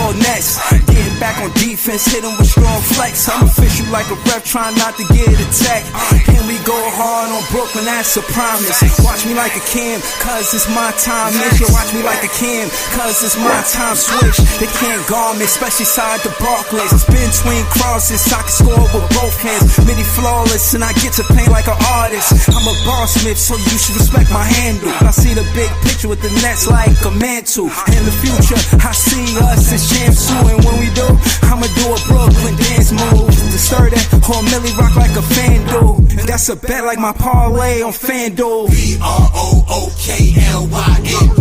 all nets. Getting back on defense, hit them with strong flex. I'm official like a ref, trying not to get attacked. And we go hard on Brooklyn, that's a promise. Watch me like a Cam, cause it's my time. Nigga, watch me like a Cam, cause it's my time. Switch, they can't guard me, especially side the Barclays. Spin between crosses, I can score with both hands. Midi flawless, and I get to play like an artist. I'm a boss smith, so you should respect my handle. I see the big picture with the nets like a mantle. In the future, I see us as champs too. And when we do, I'ma do a Brooklyn dance move. To stir that whole Millie rock like a fan do. That's a bet like my parlay on FanDuel. BROOKLYN, BROOKLYN,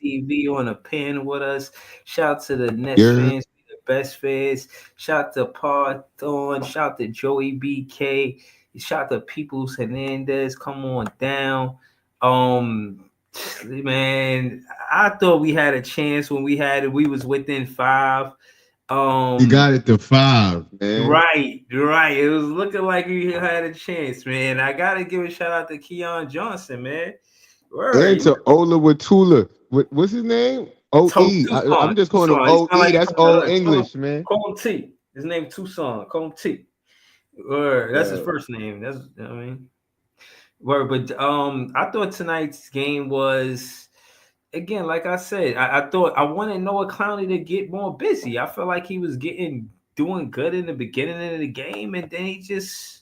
TV on a pen with us. Shout to the Nets fans, the best fans. Shout to Paul Thorne. Shout to Joey BK. Shout to Peoples Hernandez. Come on down. Man, I thought we had a chance when we had it. We was within 5. You got it to 5, man. Right. It was looking like we had a chance, man. I gotta give a shout out to Keon Johnson, man. And to Ola Watula. What's his name? O.E. I'm just calling him O.E. Like, that's Old English, man. Call him T. His name Tucson. Call him T. Word. That's his first name. That's, I mean, word. But I thought tonight's game was, again, like I said, I thought I wanted Noah Clowney to get more busy. I felt like he was doing good in the beginning of the game, and then he just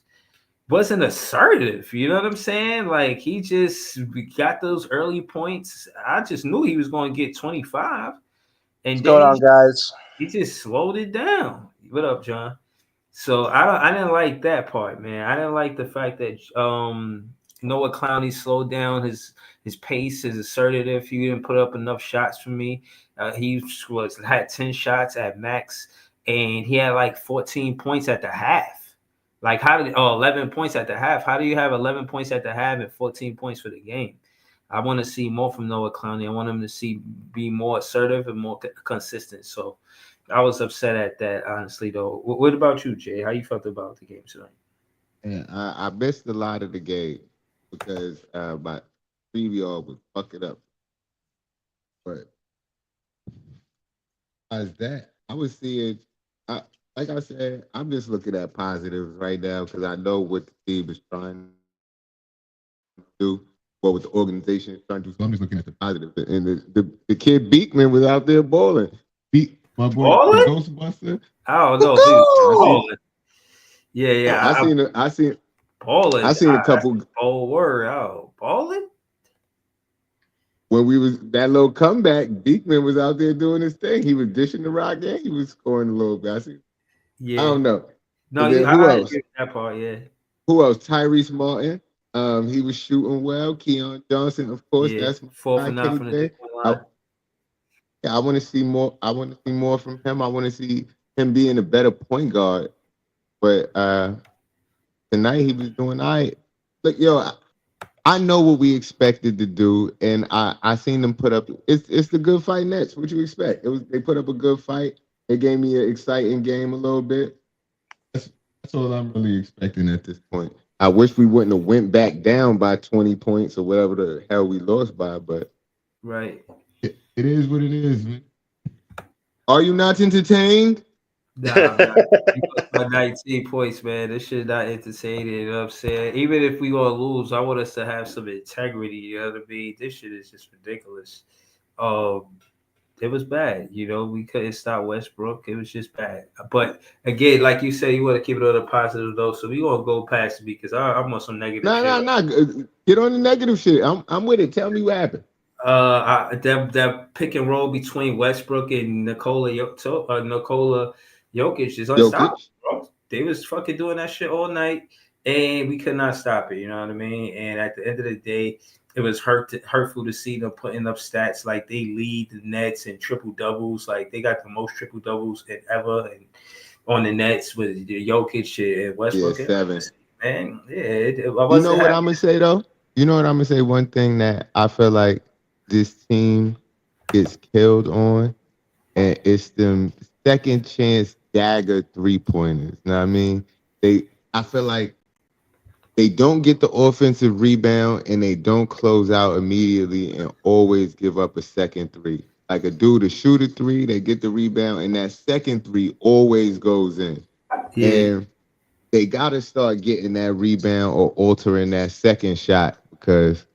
wasn't assertive. You know what I'm saying? Like, he just got those early points. I just knew he was going to get 25. And what's going on, guys? He just slowed it down. What up, John? So I didn't like that part, man. I didn't like the fact that Noah Clowney slowed down his pace, his assertive. He didn't put up enough shots for me. He had 10 shots at max, and he had like 14 points at the half. Like, 11 points at the half. How do you have 11 points at the half and 14 points for the game? I want to see more from Noah Clowney. I want him to be more assertive and more consistent. So I was upset at that, honestly, though. What about you, Jay? How you felt about the game tonight? Yeah, I missed a lot of the game because my preview was fucking up. But as that, I was seeing, like I said, I'm just looking at positives right now because I know what the team is trying to do, what the organization is trying to do. So I'm just looking at the positives. And the kid Beekman was out there balling. My boy, Ghostbuster. I don't know. Yeah. I seen balling. I seen a couple. Oh, word. Oh, balling. When we was that little comeback, Beekman was out there doing his thing. He was dishing the rock and he was scoring a little bit. I don't know. No, who else? That part, yeah. Who else? Tyrese Martin. He was shooting well. Keon Johnson, of course. Yeah. That's 4 for 9 from the line. I want to see more. I want to see more from him. I want to see him being a better point guard. But tonight he was doing all right. Look, I know what we expected to do, and I seen them put up. It's the good fight Nets. What you expect? They put up a good fight. They gave me an exciting game a little bit. That's all I'm really expecting at this point. I wish we wouldn't have went back down by 20 points or whatever the hell we lost by, but right. It is what it is, man. Are you not entertained? Nah, 19 points, man. This shit not entertaining. You know what I'm saying? Even if we gonna lose, I want us to have some integrity. You know what I mean? This shit is just ridiculous. It was bad. We couldn't stop Westbrook. It was just bad. But again, like you said, you want to keep it on the positive though. So we gonna go past it because I'm on some negative. No. Get on the negative shit. I'm with it. Tell me what happened. That pick and roll between Westbrook and Nikola Jokic is unstoppable, bro. They was fucking doing that shit all night, and we could not stop it. You know what I mean? And at the end of the day, it was hurtful to see them putting up stats like they lead the Nets in triple doubles. Like they got the most triple doubles ever, and on the Nets with Jokic and Westbrook. Yeah, 7. Man, You know what I'm gonna say though? You know what I'm gonna say? One thing that I feel like this team gets killed on, and it's them second chance dagger 3-pointers. You know what I mean? I feel like they don't get the offensive rebound and they don't close out immediately and always give up a second 3. Like a dude to shoot a 3, they get the rebound, and that second 3 always goes in. Yeah. And they got to start getting that rebound or altering that second shot, because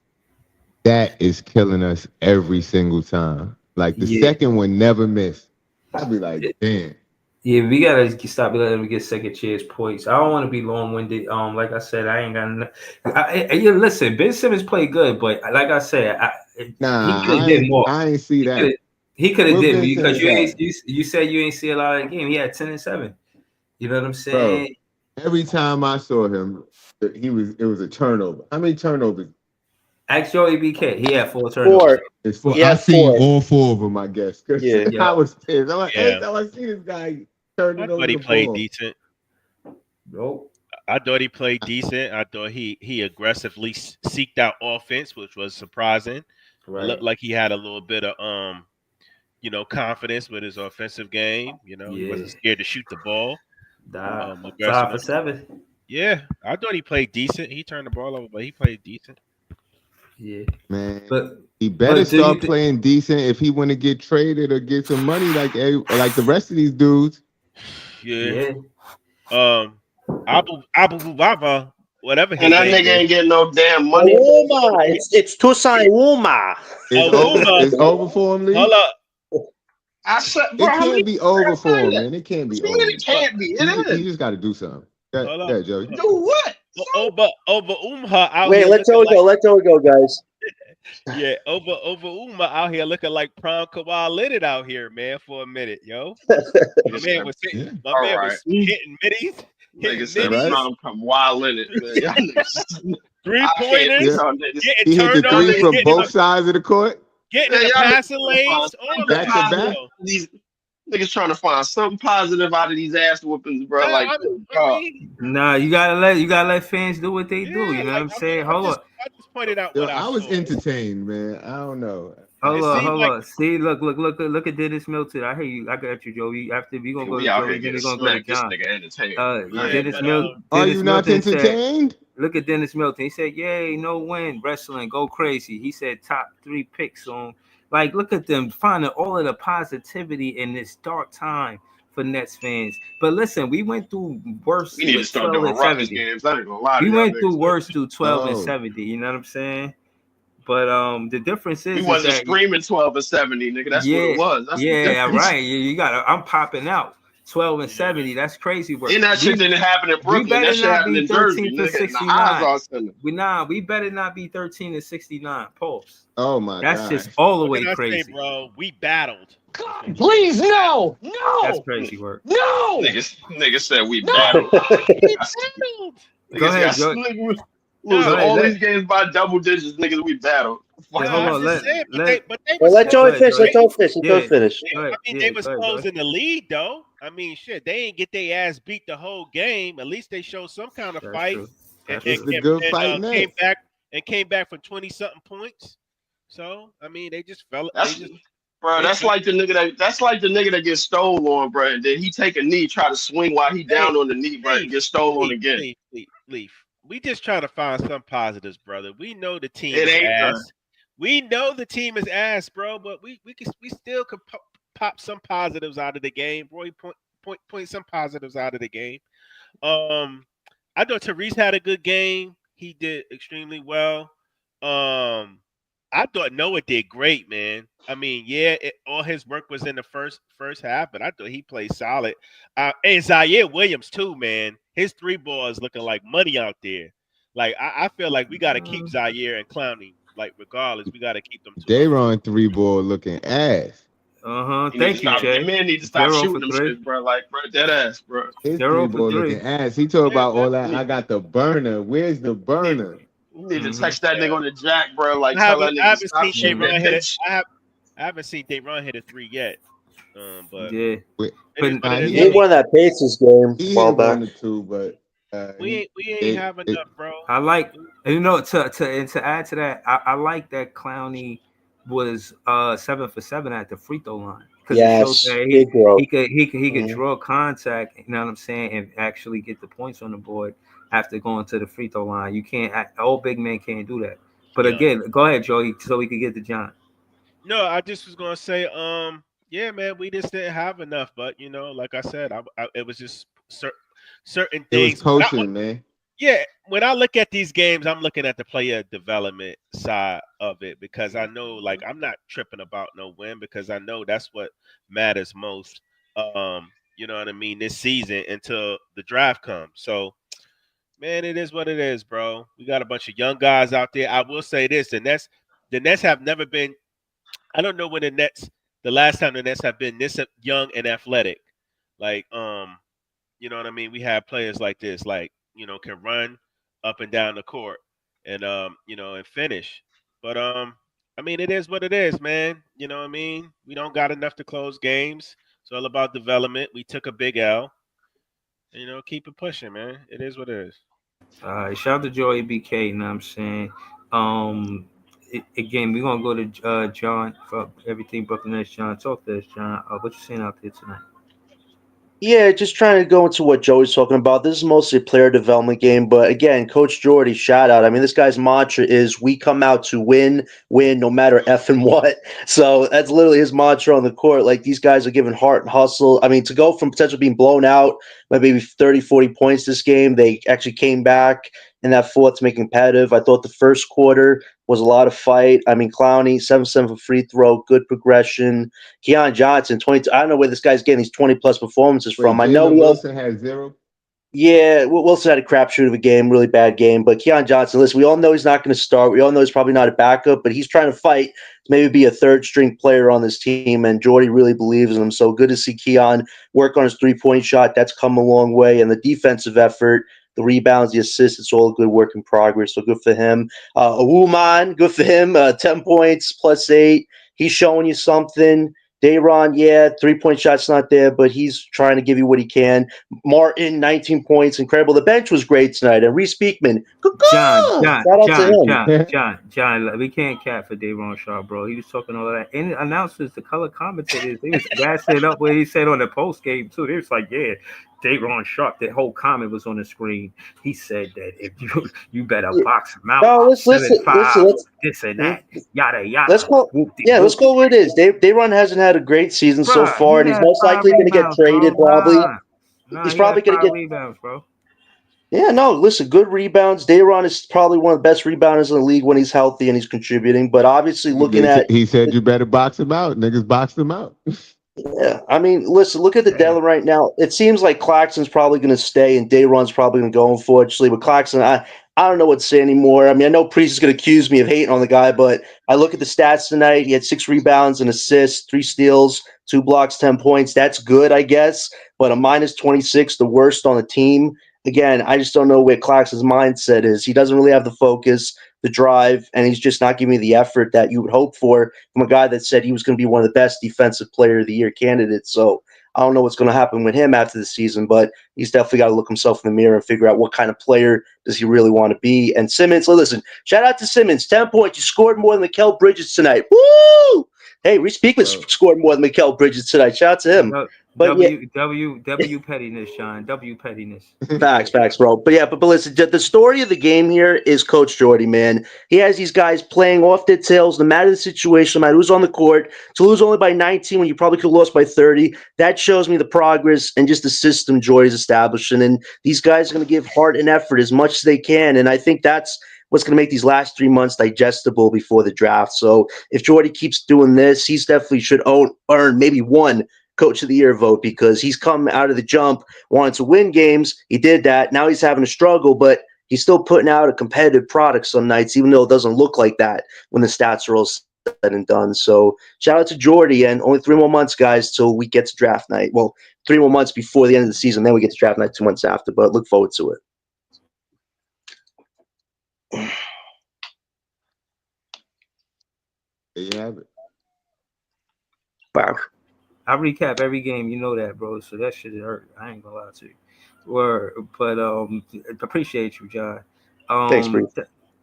that is killing us every single time. Like the second one never missed. I'd be like, damn. Yeah, we gotta stop letting them get second chance points. I don't want to be long-winded. Like I said, I ain't got. Listen, Ben Simmons played good, but like I said, he could have did more. I ain't see that. He could have did because you said you ain't see a lot of the game. He had 10 and 7. You know what I'm saying? Bro, every time I saw him, it was a turnover. How many turnovers? Ask Jordi BK. He had 4 turnovers. 4. I seen all 4 of them, I guess. Yeah. I was pissed. I'm like, every time I see this guy turning over the ball. I thought he played decent. Nope. I thought he played decent. I thought he aggressively seeked out offense, which was surprising. Right. Looked like he had a little bit of confidence with his offensive game. He wasn't scared to shoot the ball. 5 for 7. Yeah, I thought he played decent. He turned the ball over, but he played decent. Yeah, man. But he better start playing decent if he want to get traded or get some money like the rest of these dudes. Yeah. Abu Baba, whatever. And that nigga ain't getting no damn money. Uma, it's Toussaint Uma. It's over for him, Lee. Hold up. I said, bro, it can't be over for him, man. It can't be over. It can't be. He just got to do something. Yeah, Joey. Do what? Over Umha out Wait, here. let Joey go, guys. Yeah, over Uma out here looking like prime Kawhi Leonard out here, man, for a minute, yo. My man was hitting middies. Niggas said prime Kawhi Leonard, man. 3-pointers. He hit the 3 from both sides of the court. Getting the passing lanes. Back to back. These niggas trying to find something positive out of these ass whoopings, bro. Nah, you gotta let fans do what they do. You know what I'm saying? Hold on. I just pointed out. I was entertained, man. I don't know. Hold on. See, look at Dennis Milton. I hear you. I got you, Joey. After we gonna go to Joey, then we gonna go to John. Dennis Milton. Are you not entertained? Look at Dennis Milton. He said, "Yay, no win, wrestling, go crazy." He said, "Top 3 picks on." Like, look at them finding all of the positivity in this dark time for Nets fans. But listen, we went through worse. We need to start doing Rockets games. I ain't gonna lie. We went through worse through 12 and 70. You know what I'm saying? But the difference is we wasn't screaming 12 and 70, nigga. That's what it was. That's right. You got. I'm popping out 12 and 70. That's crazy work. And that shit didn't happen in Brooklyn. That shit happened in Jersey. We better not be 13 and 69. Pulse. Oh my God. That's just all the way crazy, bro. We battled. God, please, no. That's crazy work. No. Niggas said we battled. We battled. Go ahead, Joe. Losing all these games by double digits, niggas. We battled. Hold on, let Joey finish. Let Joey finish. I mean, they was closing the lead, though. I mean, shit, they ain't get their ass beat the whole game. At least they showed some kind of fight. It's a good fight. Came back for 20-something points. So I mean, they just fell. That's like the nigga that gets stole on, bro. And then he take a knee, try to swing while he down on the knee, bro, and get stole on again. Leaf. We just trying to find some positives, brother. We know the team is ass. We know the team is ass, bro. But we still could pop some positives out of the game. Roy point some positives out of the game. I thought Therese had a good game. He did extremely well. I thought Noah did great, man. I mean, all his work was in the first half, but I thought he played solid. And Zaire Williams too, man. His 3 balls looking like money out there. Like I feel like we got to keep Zaire and Clowney. Like regardless, we got to keep them. Dayron 3 ball looking ass. Thank you, Jay. Man need to stop shooting them shit, bro. Like, bro, dead ass, bro. His 3 ball looking ass. He talked about all that. I got the burner. Where's the burner? You need to text that nigga on the jack, bro. Like, I haven't seen Dayron hit a 3 yet. But yeah, it but is what it is. He won that Pacers game he a while hit back. 1 or 2, but We ain't have enough, bro. I like, you know, to add to that, I like that Clowney was 7 for 7 at the free throw line, because it shows Yes, that big growth. he could Mhm. draw contact, you know what I'm saying, and actually get the points on the board after going to the free throw line. You can't, all big men can't do that. But Yeah. again, go ahead, Joey, so we could get to John. No, I just was gonna say, yeah, man, we just didn't have enough. But you know, like I said, it was just certain it was things. coaching, man. Yeah, when I look at these games, I'm looking at the player development side of it, because I know, like, I'm not tripping about no win, because I know that's what matters most. You know what I mean, this season until the draft comes. So, man, it is what it is, bro. We got a bunch of young guys out there. I will say this: the Nets have never been. I don't know when the last time the Nets have been this young and athletic. Like, you know what I mean? We have players like this, like, you know, can run up and down the court and you know, and finish. But I mean, it is what it is, man. You know what I mean? We don't got enough to close games. It's all about development. We took a big L. You know, keep it pushing, man. It is what it is. Shout out to Joey BK, you know what I'm saying? Again, we're gonna go to John for everything Brooklyn Nets. John, talk to us, John. What you saying out there tonight? Yeah, just trying to go into what Joey's talking about. This is mostly a player development game, but again, Coach Jordi, shout out. I mean, this guy's mantra is "We come out to win, win, no matter f and what." So that's literally his mantra on the court. Like, these guys are giving heart and hustle. I mean, to go from potentially being blown out by maybe 30, 40 points this game, they actually came back in that fourth to make it competitive. I thought the first quarter was a lot of fight. I mean, Clowney, 7-7 for free throw, good progression. Keon Johnson, 22. I don't know where this guy's getting these 20-plus performances Wait, from. I know Jalen we all, Wilson had 0. yeah, Wilson had a crapshoot of a game, really bad game. But Keon Johnson, listen, we all know he's not going to start. We all know he's probably not a backup, but he's trying to fight to maybe be a third-string player on this team, and Jordy really believes in him. So good to see Keon work on his three-point shot. That's come a long way. And the defensive effort, the rebounds, the assists, it's all a good work in progress. So good for him. Awuman, good for him. 10 points, +8. He's showing you something. Dayron, yeah, three-point shot's not there, but he's trying to give you what he can. Martin, 19 points, incredible. The bench was great tonight. And Reese Beekman, John, shout out to him. John, we can't cap for Dayron Shaw, bro. He was talking all that. And the announcers, the color commentators, they was gassing it up what he said on the post game too. They was like, yeah, Dayron Sharp, that whole comment was on the screen. He said that if you better box him out, No, let's 7-5, this and that, yada yada. Let's go. Yeah, let's go where it is. Dayron hasn't had a great season so Bruh, far, and he's had most 5 likely going to get rebounds, traded. bro. Probably, Nah, he's he probably had going to 5 get. rebounds, bro. Yeah, no, listen, good rebounds. Dayron is probably one of the best rebounders in the league when he's healthy and he's contributing. But obviously, looking at He said you better box him out. Niggas boxed him out. yeah, I mean, listen, look at the deadline right now. It seems like Claxton's probably going to stay and Dayron's probably going to go, unfortunately. But Claxton, I don't know what to say anymore. I mean, I know Priest is going to accuse me of hating on the guy, but I look at the stats tonight. He had 6 rebounds, an assist, 3 steals, 2 blocks, 10 points. That's good, I guess. But a -26, the worst on the team. Again, I just don't know where Claxton's mindset is. He doesn't really have the focus, the drive, and he's just not giving me the effort that you would hope for from a guy that said he was going to be one of the best defensive player of the year candidates. So I don't know what's going to happen with him after the season, but he's definitely got to look himself in the mirror and figure out what kind of player does he really want to be. And Simmons, listen, shout out to Simmons, 10 points. You scored more than Mikal Bridges tonight. Woo! Hey, Reese Beekman scored more than Mikal Bridges tonight. Shout out to him. But W pettiness, Sean. W pettiness. Facts, bro. But listen, the story of the game here is Coach Jordy, man. He has these guys playing off their tails, no matter the situation, no matter who's on the court. To lose only by 19 when you probably could have lost by 30, that shows me the progress and just the system Jordy's establishing. And these guys are going to give heart and effort as much as they can. And I think that's what's going to make these last 3 months digestible before the draft. So if Jordy keeps doing this, he's definitely should earn maybe one Coach of the Year vote, because he's come out of the jump wanting to win games. He did that. Now he's having a struggle, but he's still putting out a competitive product some nights, even though it doesn't look like that when the stats are all said and done. So shout out to Jordy, and only 3 more months, guys, till we get to draft night. Well, 3 more months before the end of the season, then we get to draft night 2 months after, but look forward to it. There you have it. Wow. I recap every game, you know that, bro. So that shit hurt. I ain't gonna lie to you. Word, but appreciate you, John. Thanks, Bree.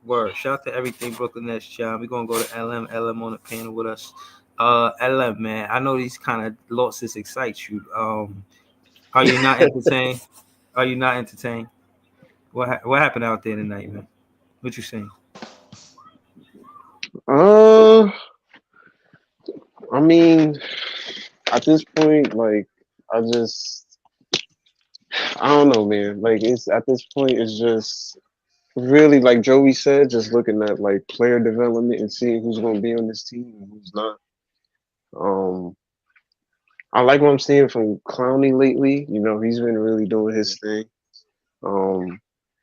Word. Shout out to everything Brooklyn Nets, John. We're gonna go to LM. LM on the panel with us. LM, man. I know these kind of losses excite you. Are you not entertained? Are you not entertained? What happened out there tonight, man? What you saying? I mean, at this point, like, I don't know, man. Like, it's at this point, it's just really, like Joey said, just looking at like player development and seeing who's going to be on this team and who's not. Um, I like what I'm seeing from Clowney lately. You know, he's been really doing his thing.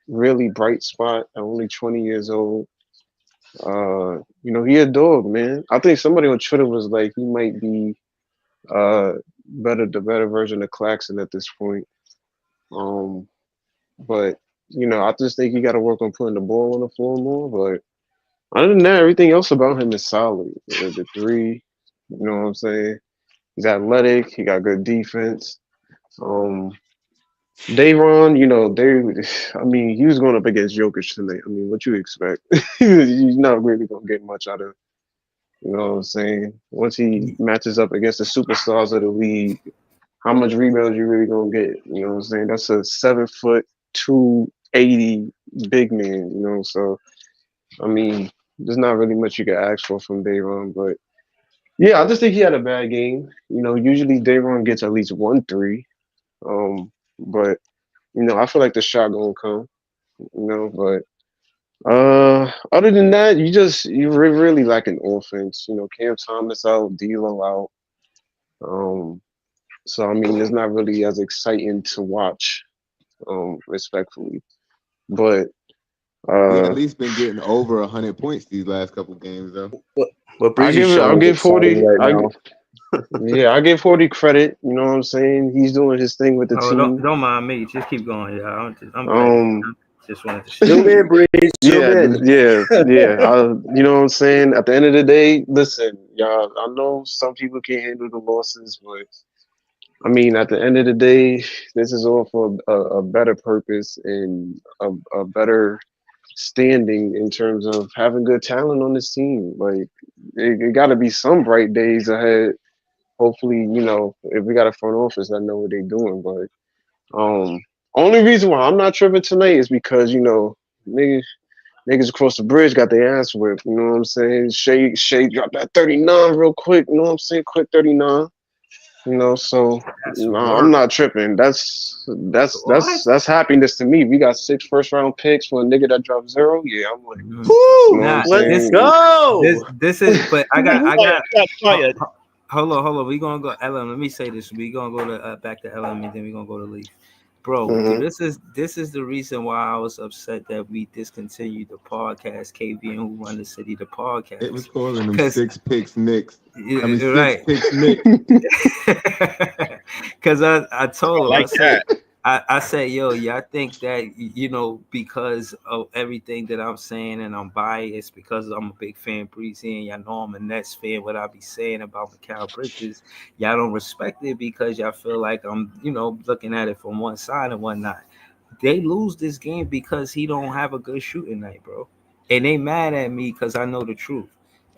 Really bright spot at only 20 years old. You know, he a dog, man. I think somebody on Twitter was like, he might be the better version of Claxton at this point. But you know, I just think he got to work on putting the ball on the floor more. But other than that, everything else about him is solid. The three, you know what I'm saying? He's athletic. He got good defense. Dayron, you know, I mean, he was going up against Jokic tonight. I mean, what you expect? He's not really going to get much out of, you know what I'm saying? Once he matches up against the superstars of the league, how much rebounds you really going to get? You know what I'm saying? That's a 7', 280 big man, you know? So, I mean, there's not really much you can ask for from Dayron, but yeah, I just think he had a bad game. You know, usually Dayron gets at least 1 3. But you know, I feel like the shot gonna come. You know, but other than that, really like an offense. You know, Cam Thomas out, D'Lo out. So I mean, it's not really as exciting to watch. Respectfully, but He at least been getting over 100 points these last couple games, though. What Breezy's I'll showing give is 40. right now. Yeah, I give 40 credit. You know what I'm saying? He's doing his thing with the team. Don't mind me. Just keep going. Yeah, I'm just wanted to Zoom in, Breeze. Zoom in. Yeah. You know what I'm saying? At the end of the day, listen, y'all. I know some people can't handle the losses, but I mean, at the end of the day, this is all for a better purpose and a better standing in terms of having good talent on this team. Like, it got to be some bright days ahead. Hopefully, you know, if we got a front office that know what they're doing. But only reason why I'm not tripping tonight is because, you know, niggas across the bridge got their ass whipped. You know what I'm saying? Shay dropped that 39 real quick. You know what I'm saying? Quick 39. You know, so I'm not tripping. That's happiness to me. We got 6 first-round picks for a nigga that dropped 0. Yeah, I'm like, woo, let's go. This is, but I got. Hold on. We gonna go LM. Let me say this. We gonna go to back to LM and then we gonna go to Leaf. Bro, this is the reason why I was upset that we discontinued the podcast. KB and Who Run the City, the podcast. It was calling them 6 picks Knicks. I mean, 6 right. picks Knicks. Because I told him, I said, yo, I think that, you know, because of everything that I'm saying and I'm biased because I'm a big fan of Breezy and y'all know I'm a Nets fan, what I be saying about Mikal Bridges, y'all don't respect it because y'all feel like I'm, you know, looking at it from one side and whatnot. They lose this game because he don't have a good shooting night, bro. And they mad at me because I know the truth.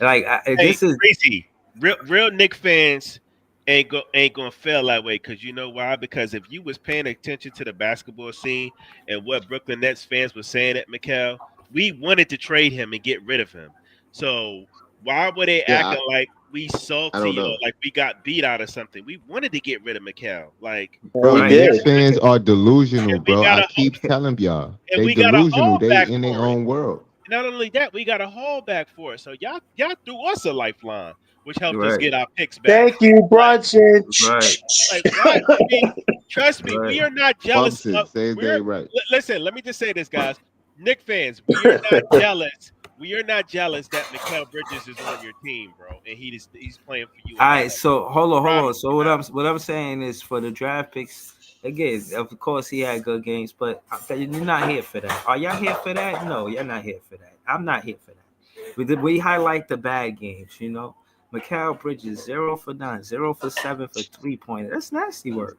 Like, this is Breezy. Real Knicks fans ain't gonna feel that way because you know why? Because if you was paying attention to the basketball scene and what Brooklyn Nets fans were saying at Mikal, we wanted to trade him and get rid of him. So why were they acting like we salty or like we got beat out of something? We wanted to get rid of Mikal. Like, bro, Knicks fans are delusional, bro. I keep telling y'all, they delusional. They in their own world. Not only that, we got a haul back for it. So y'all threw us a lifeline, which helped us get our picks back. Thank you, Brunson. Right. Like what? I mean, trust me, we are not jealous. Listen, let me just say this, guys. Knicks fans, we are not jealous. We are not jealous that Mikal Bridges is on your team, bro, and he's playing for you. All right, so hold on. So what I'm saying is for the draft picks. Again, of course, he had good games, but you're not here for that. Are y'all here for that? No, you're not here for that. I'm not here for that. We highlight the bad games, you know. Mikal Bridges 0 for 9, 0 for 7 for 3-pointer. That's nasty work.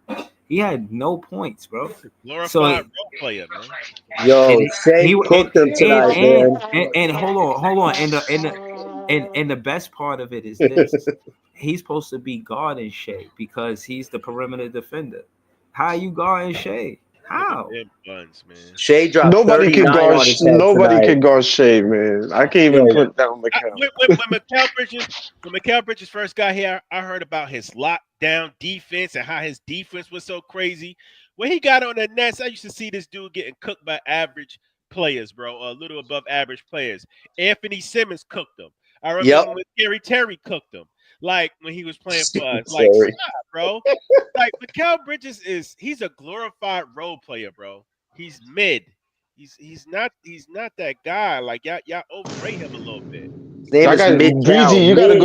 He had no points, bro. Glorified role player, man. Yo, Shea cooked them tonight, man. And hold on. And the best part of it is this: he's supposed to be guarding Shea because he's the perimeter defender. How you guarding Shea? How? Buns, man. Shea dropped Nobody can 39 guard. on his head Nobody tonight. can guard Shea, man. I can't even put down Mikal. When Mikal Bridges first got here, I heard about his lockdown defense and how his defense was so crazy. When he got on the Nets, I used to see this dude getting cooked by average players, bro, a little above average players. Anthony Simmons cooked him. I remember when Gary Terry cooked him. Like when he was playing for us, like stop, bro. Like Mikal Bridges he's a glorified role player, bro. He's mid. He's not that guy. Like y'all overrate him a little bit. Breezy, you gotta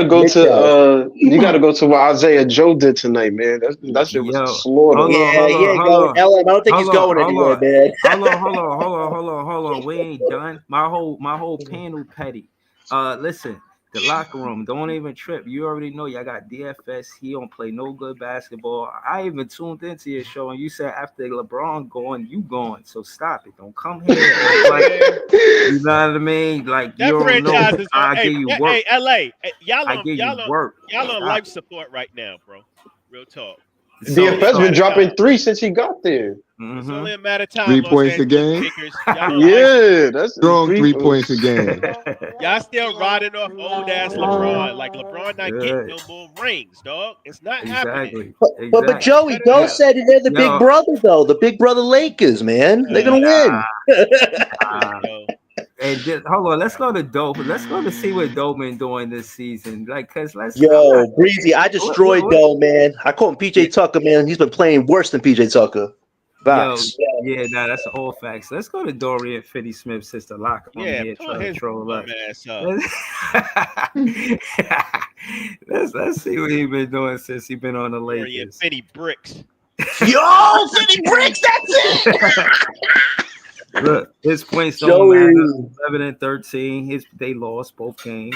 go to what Isaiah Joe did tonight, man. That shit was a slaughter. LM, I don't think he's going anywhere, man. Hold on. We ain't done. My whole panel petty. Listen. The locker room, don't even trip. You already know y'all got DFS. He don't play no good basketball. I even tuned into your show and you said after LeBron going, you going. So stop it. Don't come here. Like, you know what I mean? Like that you don't know. I give you work. Hey, LA, y'all on life support right now, bro. Real talk. DFS been dropping 3 since he got there. It's only a matter of time. 3 points a game. Yeah, that's strong 3 points a game. Y'all still riding off old ass LeBron. Like LeBron not getting no more rings, dog. It's not happening. But Joey, Doe said they're the big brother though. The big brother Lakers, man. They're gonna win. And hold on, let's go to Dope. Let's go to see what Dope been doing this season. Like, cause Breezy, I destroyed Dope, man. I call him PJ Tucker, man. He's been playing worse than PJ Tucker. Facts. That's all facts. Let's go to Dorian Finney-Smith, sister locker room here trying to troll us. Let's see what he been doing since he been on the Lakers. Dorian Finney bricks. Yo, Finney bricks. That's it. Look, his points don't matter. 11 and 13. They lost both games.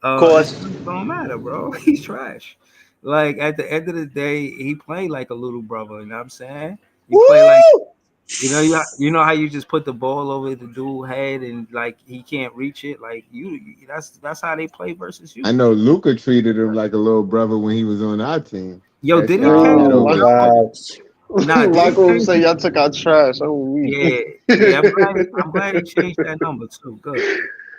Of course, it don't matter, bro. He's trash. Like at the end of the day, he played like a little brother. You know what I'm saying? He play like you know how you just put the ball over the dude's head and like he can't reach it. Like that's how they play versus you. I know Luka treated him like a little brother when he was on our team. Yo, did he? Nah, like what say y'all took our trash. I'm glad he changed that number too. Good.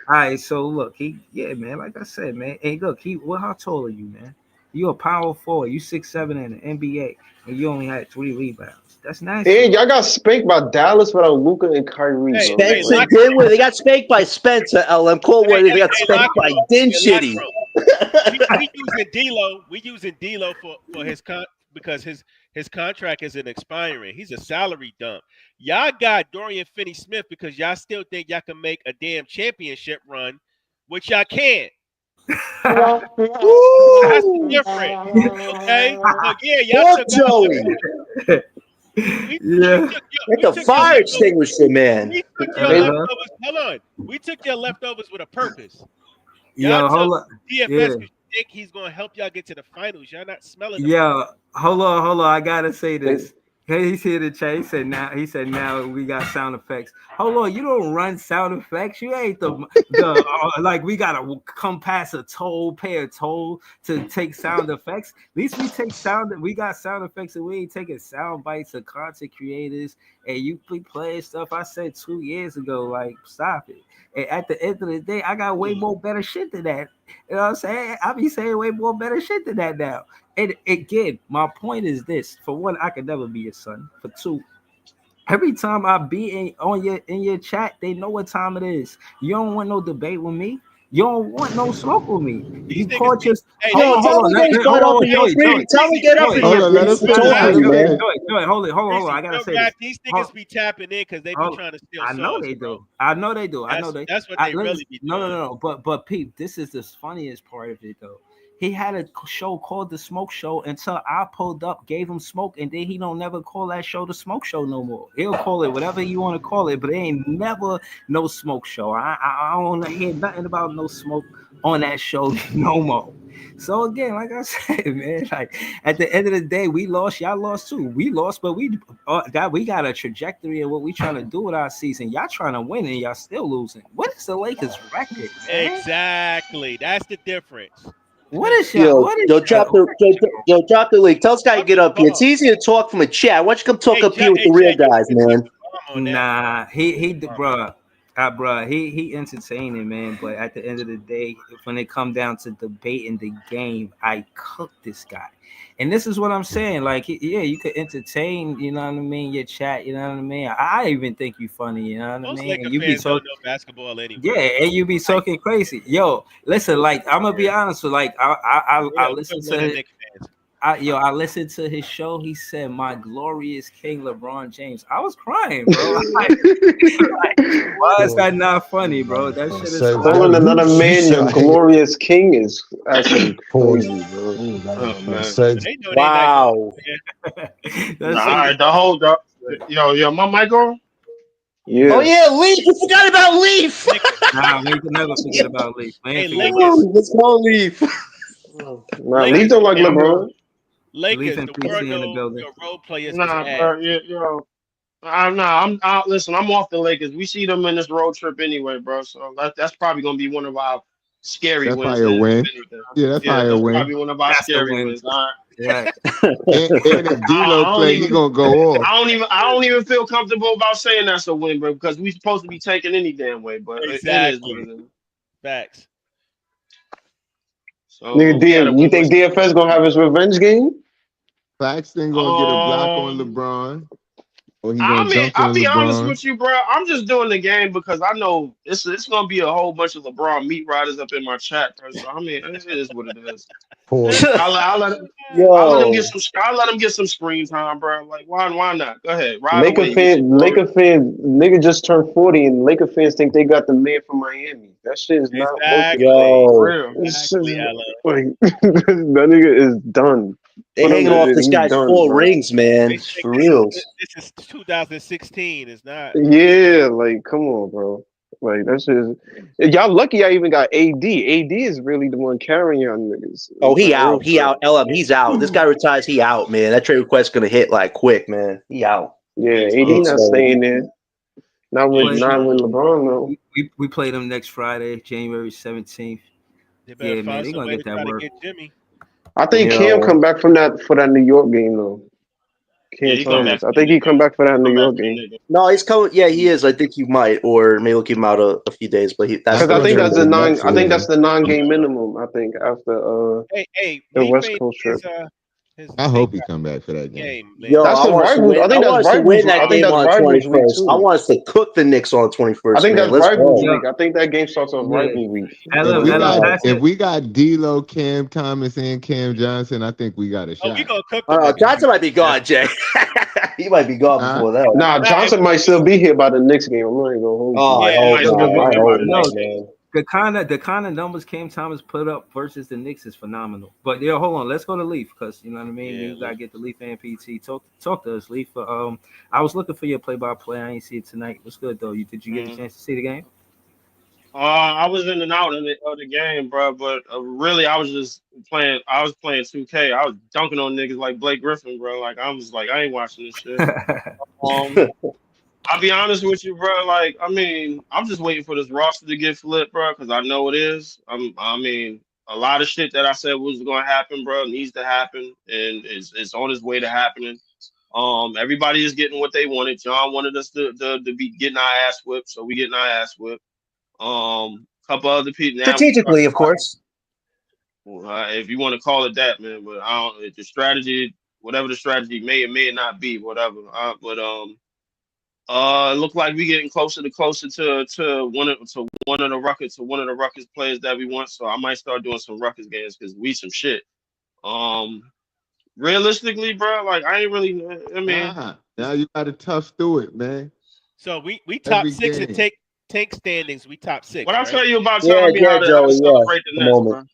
All right, so look, man, like I said, man. Hey, look, how tall are you, man? You a power forward. You 6'7" in the NBA, and you only had 3 rebounds. That's nice. And y'all got spanked by Dallas without Luka and Kyrie. Spencer Dinwiddie. They got spanked by Spencer. LM Coldwell. They got spanked by Dinwiddie. We using D'Lo for his because his contract isn't expiring. He's a salary dump. Y'all got Dorian Finney-Smith because y'all still think y'all can make a damn championship run, which y'all can't. That's different. Okay? But y'all took Joey. It's a fire extinguisher, man. We took your leftovers. Hold on. We took your leftovers with a purpose. Y'all took DFS think he's gonna help y'all get to the finals. Y'all not smelling them. Hold on. I gotta say this. He's here to chat. He said now we got sound effects. Hold on, you don't run sound effects. You ain't the like we gotta come past pay a toll to take sound effects. At least we got sound effects and we ain't taking sound bites of content creators and you be playing stuff I said 2 years ago. Like, stop it. And at the end of the day, I got way more better shit than that. You know what I'm saying? I be saying way more better shit than that now. And again, my point is this: for one, I could never be your son. For two, every time I be in your chat, they know what time it is. You don't want no debate with me. You don't want no smoke with me. You caught your. Hold on. Tell me get up in here. Hold on. I gotta say this. These niggas be tapping in because they be trying to steal. I know they do. That's what they really be doing. No. But Pete, this is the funniest part of it though. He had a show called The Smoke Show until I pulled up, gave him smoke, and then he don't never call that show The Smoke Show no more. He'll call it whatever you want to call it, but it ain't never no smoke show. I don't hear nothing about no smoke on that show no more. So again, like I said, man, like at the end of the day, we lost. Y'all lost too. We lost, but we got a trajectory of what we trying to do with our season. Y'all trying to win and y'all still losing. What is the Lakers' record, man? Exactly. That's the difference. What is y'all? Drop the link. Tell Sky to get up here. It's easy to talk from a chat. Why don't you come talk up here with the real guys, man? Nah, he entertaining, man. But at the end of the day, when it come down to debating the game, I cook this guy. And this is what I'm saying. Like, yeah, you could entertain, you know what I mean, your chat, you know what I mean. I even think you funny, you know what I mean. Lakers and you be fans don't know basketball anyway. Yeah, and you be talking crazy. Yo, listen, like I'm gonna be honest with, like I listen to I listened to his show. He said, "My glorious King LeBron James." I was crying, bro. Why is that not funny, bro? That shit is calling another man your glorious king is actually crazy, bro. Wow. All right, the whole yo, my mic on? Yeah. Oh yeah, Leaf. We forgot about Leaf. Nah, we can never forget about Leaf. Hey, let's go Leaf. Nah, Leaf don't like LeBron. Lakers, the world knows your role players. Nah, bro, listen, I'm off the Lakers. We see them in this road trip anyway, bro. So that's probably gonna be one of our scary wins. That's probably a win. Yeah, that's probably a win. Probably one of our scary wins. All right. and if D-Lo play, he gonna go off. I don't even feel comfortable about saying that's a win, bro, because we supposed to be taking any damn way. But exactly. It is what it is. Facts. So, nigga, you think DFS gonna have his revenge game? Claxton gonna get a block on LeBron. I'll be honest with you, bro. I'm just doing the game because I know it's gonna be a whole bunch of LeBron meat riders up in my chat, bro. So I mean, it is what it is. I'll let him get some screen time, bro. Like why not? Go ahead. Laker fan, nigga just turned 40, and Laker fans think they got the man from Miami. That shit is not working. Real. Exactly, like that nigga is done. They hanging off this guy's 4 rings, man. For real. This is 2016. It's not. Yeah, like come on, bro. Like that's just y'all lucky I even got AD. AD is really the one carrying y'all niggas. Oh, he out. LM, he's out. This guy retires, he out, man. That trade request gonna hit like quick, man. He out. Yeah, AD not staying there. Not with LeBron though. We play them next Friday, January 17th. Yeah, man, they're gonna get that work. I think Cam come back for that New York game though. Cam Thomas. I think he come back for that New York game. No, he's coming. Yeah, he is. I think he might, or maybe we'll keep him out a few days. But because I think that's the 9. I think that's the 9-game minimum. I think after the West Coast trip. I hope he come back for that game. Yo, that's the rivalry. I think that's rivalry. I think that's rivalry week too. I want us to cook the Knicks on the 21st. I think that's rivalry week. I think that game starts on rivalry week. If we got D-Lo, Cam Thomas, and Cam Johnson, I think we got a shot. We gonna cook Johnson might be gone, Jay. He might be gone before that. Nah, Johnson might still be here by the Knicks game. I'm not even gonna hold you. The kind of numbers Cam Thomas put up versus the Knicks is phenomenal. But yeah, hold on, let's go to Leaf because you know what I mean. You gotta get the Leaf and PT. Talk to us, Leaf. I was looking for your play-by-play. I ain't see it tonight. What's good though? Did you get a chance to see the game? I was in and out of the game, bro. But really, I was just playing. I was playing 2K. I was dunking on niggas like Blake Griffin, bro. Like I was like, I ain't watching this shit. I'll be honest with you, bro. Like, I mean, I'm just waiting for this roster to get flipped, bro, because I know it is. I mean, a lot of shit that I said was going to happen, bro, needs to happen, and it's on its way to happening. Everybody is getting what they wanted. John wanted us to be getting our ass whipped, so we getting our ass whipped. Couple other people. Strategically, of course. If you want to call it that, man, but I don't. The strategy, whatever the strategy may or may not be, whatever. It looked like we getting closer to one of the Ruckus players that we want. So I might start doing some Ruckus games because we some shit. Realistically, bro, like I ain't really. I mean, now you got to tough through it, man. So we top 6 and tank standings. We top 6. What I'll tell you about telling me how to celebrate the Nets, bro.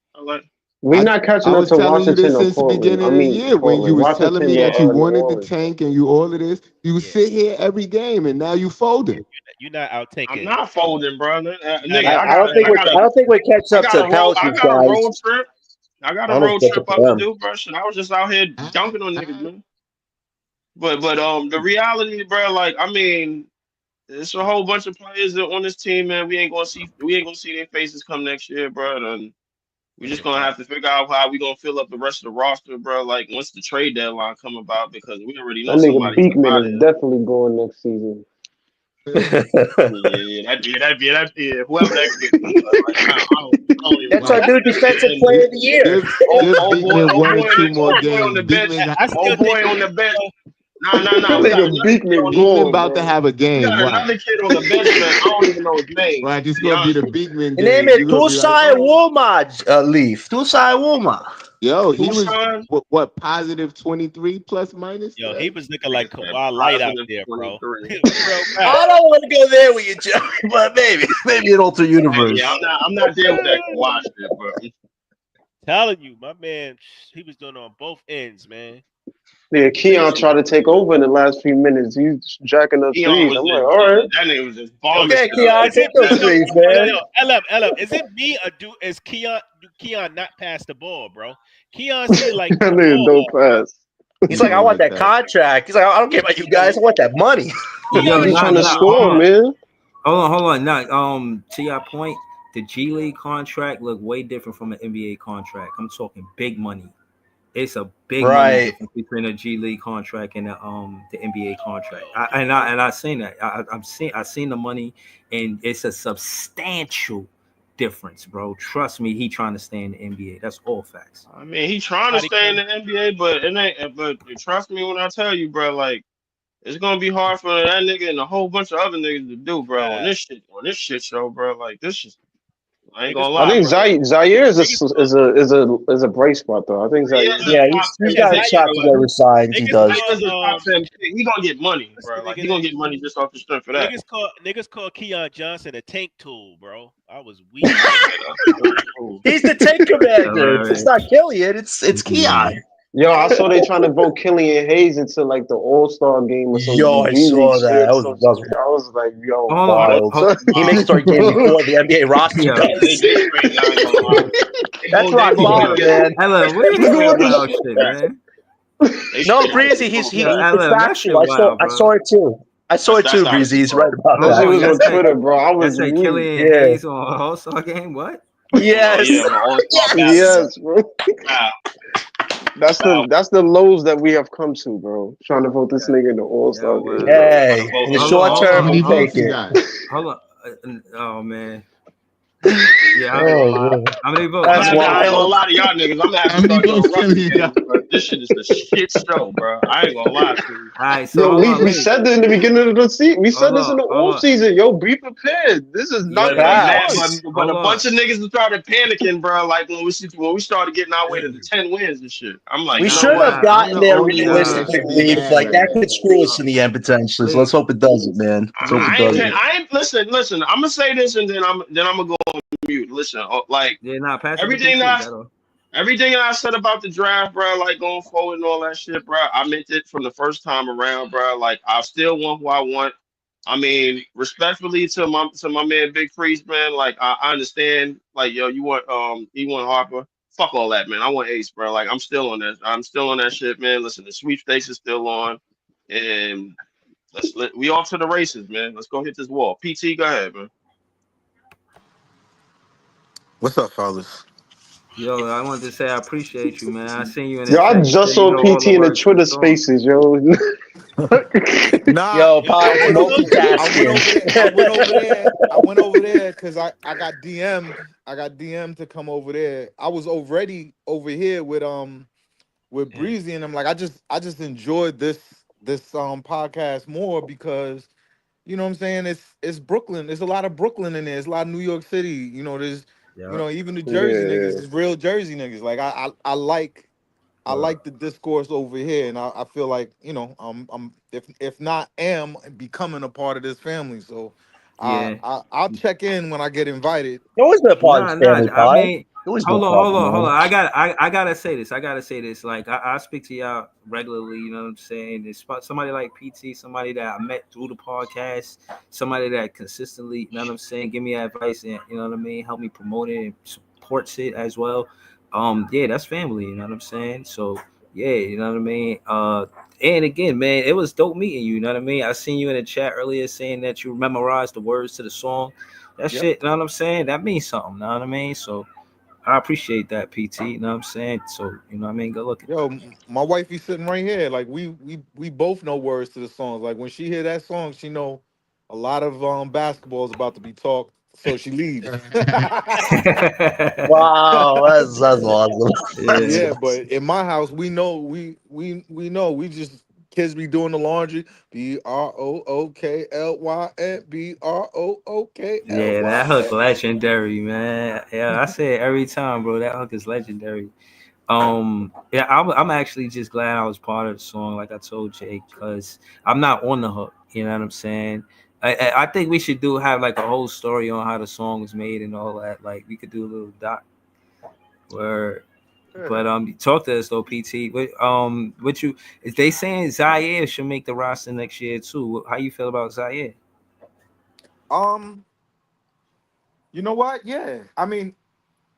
We're not catching up to Washington or Portland. Beginning of the year when you was telling me that you wanted the tank and you all of this. You sit here every game and now you folding. You're not out taking. I'm not folding, bro. Nigga, I don't think we catch up to Pelicans, I got a guys. road trip. I got a road trip up to do, bro. Shit, I was just out here dunking on niggas, man. But the reality, bro, like, I mean, it's a whole bunch of players that on this team, man. We ain't gonna see their faces come next year, bro. And we're just gonna have to figure out how we gonna fill up the rest of the roster, bro. Like once the trade deadline come about, because we already know that nigga somebody. Beekman is definitely going next season. That'd be whoever that kid is. Like, I don't even That's our new defensive player of the year. boy on the bench. Old boy on the bench. Nah. Beekman about to have a game. We got another kid on the bench, man. I don't even know his name. Right, it's gonna be the Beekman game. Name it Tusai Woma, Leaf. Tusai Woma. Yo, he was what positive 23 plus minus? Yo, he was looking like Kawhi Light out there, bro. I don't want to go there with you, Joey, but maybe an alter universe. Yeah, I'm not there with that Kawhi shit, bro. Telling you, my man, he was doing it on both ends, man. Yeah, Keon tried to take over in the last few minutes. He's jacking up threes. I'm like, all right. That nigga was just balling. Okay, Keon, take those threes, man. LM, is it me or do Keon not pass the ball, bro? Keon see like that nigga don't pass. He's like, I want that contract. He's like, I don't care about you guys. I want that money. He's trying to score, man. Hold on. Not to your point, the G League contract look way different from an NBA contract. I'm talking big money. It's a big money difference between a G League contract and the NBA contract. I've seen that. I've seen the money, and it's a substantial difference, bro. Trust me, he trying to stay in the NBA. That's all facts. I mean, he trying to stay in the NBA, but it ain't. But trust me when I tell you, bro. Like, it's gonna be hard for that nigga and a whole bunch of other niggas to do, bro. On this shit show, bro. Like this is. I ain't gonna lie. I think Zaire is a bright spot though. I think Zaire. Yeah, he's got a shot to go resign. He does. He gonna get money, bro. Like he gonna get money just off the strength for that. Niggas call Keon Johnson a tank tool, bro. I was weak. He's the tank commander. It's not Killian. It's Keon. Yo, I saw they trying to vote Killian Hayes into like the All-Star game or something. Yo, I saw that. I was like, yo, wild. He makes our game before the NBA roster does. That's rock bottom, man. Hello, what are you talking about shit, man? No, Breezy, he's factual. I saw it too. I saw it too, Breezy. He's right about that. That was on Twitter, bro. I was like Killian Hayes on All-Star game. What? Yes. Yes, bro. That's the lows that we have come to, bro. Trying to vote this nigga in the All-Star game. Hey, in the short term, we take it. Hold on. Oh man. Yeah, how many votes? I ain't gonna lie to y'all niggas. I'm asking this shit is the shit show, bro. I ain't gonna lie to you. All right, so we said this in the beginning of the season. We said this in the off season. Yo, be prepared. This is not bad. But a bunch of niggas started panicking, bro. Like when we started getting our way to the 10 wins and shit. I'm like, we should have gotten there realistically. Like that could screw us in the end potentially. So let's hope it doesn't, man. I ain't listen. I'm gonna say this and then I'm gonna go on mute. Listen, like everything that I said about the draft, bro, like going forward and all that shit, bro, I meant it from the first time around, bro. Like I still want who I want. I mean, respectfully to my man Big Freeze, man. Like I understand, like yo, you want Harper. Fuck all that, man. I want Ace, bro. Like I'm still on that shit, man. Listen, the sweepstakes is still on, and we off to the races, man. Let's go hit this wall. PT, go ahead, man. What's up, fellas? Yo, I wanted to say I appreciate you, man. I seen you in the I just saw PT in the Twitter spaces, yo. Nah, yo, I went over there because I got DM'd. I got DM'd to come over there. I was already over here with Breezy, and I'm like, I just enjoyed this podcast more because you know what I'm saying. It's Brooklyn. There's a lot of Brooklyn in there. There's a lot of New York City. You know, there's you know even the Jersey niggas is real Jersey niggas. Like I like the discourse over here, and I feel like you know I'm if not am becoming a part of this family. So I'll check in when I get invited. You always been a part of this family. always been Hold a on, hold problem, on, hold on. man. I gotta say this. I gotta say this. Like I speak to y'all regularly. You know what I'm saying? It's somebody like PT, somebody that I met through the podcast, somebody that consistently, you know what I'm saying, give me advice and you know what I mean, help me promote it and supports it as well. Yeah, that's family. You know what I'm saying? So yeah, you know what I mean. And again, man, it was dope meeting you. You know what I mean? I seen you in the chat earlier saying that you memorized the words to the song. That Yep. shit, you know what I'm saying? That means something. You know what I mean? So. I appreciate that, PT. You know what I'm saying? So, you know what I mean? Good looking. Yo, my wifey sitting right here. Like we both know words to the songs. Like when she hear that song, she know a lot of basketball is about to be talked, so she leaves. Wow, that's awesome. That's Yeah. Yeah, awesome. but in my house, we know we know we just kids be doing the laundry. Yeah, that hook BROOKLYN. legendary, man. Yeah, I say it every time, bro. That hook is legendary. Yeah, I'm actually just glad I was part of the song, like I told Jake, because I'm not on the hook. You know what I'm saying? I think we should have like a whole story on how the song was made and all that. Like we could do a little doc where. Yeah. But talk to us though, PT. What you is they saying Zaire should make the roster next year too? How you feel about Zaire? Um, you know what? Yeah. I mean,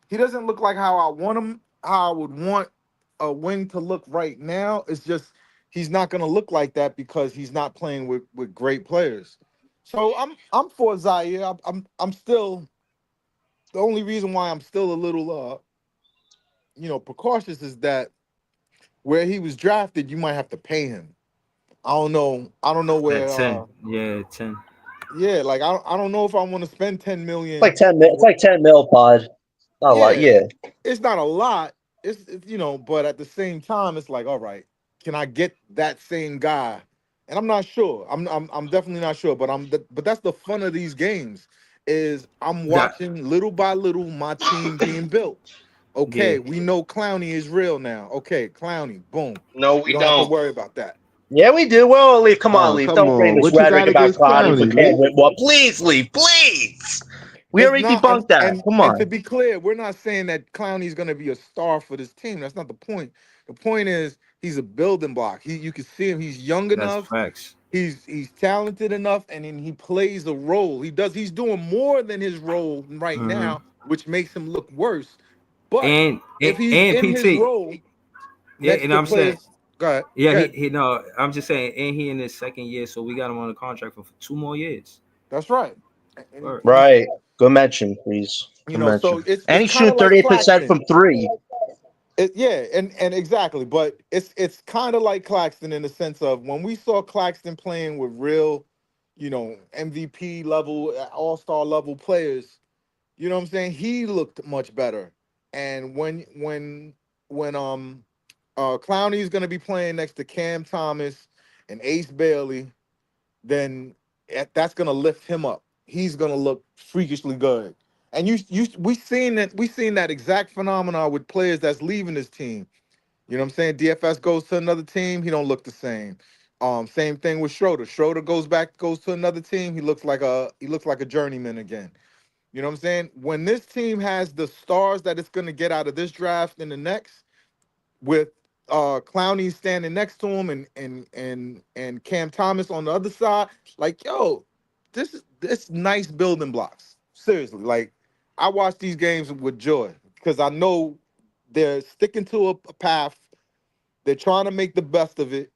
he doesn't look like how I want him, how I would want a wing to look right now. It's just he's not gonna look like that because he's not playing with great players. So I'm for Zaire. I'm still the only reason why I'm still a little precautious is that where he was drafted, you might have to pay him. I don't know. I don't know At where 10. Yeah, 10. yeah, like I don't know if I want to spend 10 It's like million. 10 mil. It's like 10 mil pod. Not a lot. Yeah, Yeah. it's not a lot. It's but at the same time, it's like, all right, can I get that same guy? And I'm not sure. I'm definitely not sure. But that's the fun of these games, is I'm That watching little by little my team being built. yeah. Okay, we know Clowney is real now. Okay, Clowney, boom. No, We we don't have to don't. worry about that. Yeah, we do. Well, Leaf, come on, Oh, Leaf. come Don't bring on. this What you rhetoric got about against Clowney for Clowney, Cam Lee? Whitmore. Please, Leaf, please. We It's already not, and debunked that. and Come and to on. be clear, we're not saying that Clowney's going to be a star for this team. That's not the point. The point is he's a building block. You can see him. He's young That's enough. facts. He's talented enough, and then he plays a role. He's doing more than his role right Hmm. now, which makes him look worse. But And if he's and in his PT. role Yeah, next and to I'm saying, players, go ahead, yeah, go ahead. he no, I'm just saying, and he in his second year, so we got him on a contract for 2 more years. That's right. And Word. he's Right. Good mention, please. Good so mention. And it's he's kind of shooting like 38% Claxton. from three. Yeah, and exactly, but it's kind of like Claxton in the sense of when we saw Claxton playing with real, MVP level, All Star level players. You know what I'm saying? He looked much better. And when Clowney's gonna be playing next to Cam Thomas and Ace Bailey, then that's gonna lift him up. He's gonna look freakishly good. And we seen that exact phenomena with players that's leaving this team. You know what I'm saying? DFS goes to another team, he don't look the same. Same thing with Schroeder. Schroeder goes to another team, he looks like a journeyman again. You know what I'm saying? When this team has the stars that it's gonna get out of this draft and the next, with Clowney standing next to him and Cam Thomas on the other side, like yo, this nice building blocks. Seriously, like I watch these games with joy because I know they're sticking to a path. They're trying to make the best of it.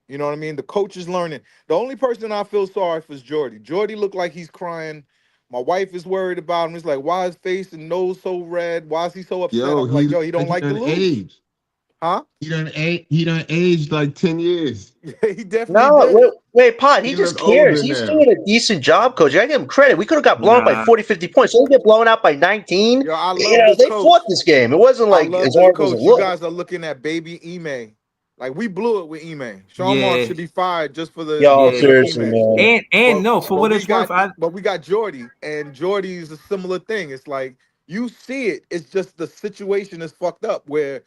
You know what I mean? The coach is learning. The only person I feel sorry for is Jordi. Jordi looked like he's crying. My wife is worried about him. It's like, why his face and nose so red? Why is he so upset? Yo, I'm like, he yo, he don't like he like to done lose. aged. Huh? He done aged like 10 years. He definitely No, did. wait, Pot. He He just look cares. older He's now. doing a decent job, coach. I gotta give him credit. We could have got blown up by Nah, 40, 50 points. So we get blown out by 19. Yo, I You love know, this they coach. fought this game. It wasn't I like love as this hard as it coach. You looked. guys are looking at baby Ime. Like we blew it with Ime. Sean Marks yeah, should be fired just for the Yo, just for yeah, the seriously, Ime. man. and But no, for but what we it's worth, got I but we got Jordy, and Jordy is a similar thing. It's like you see it. It's just the situation is fucked up where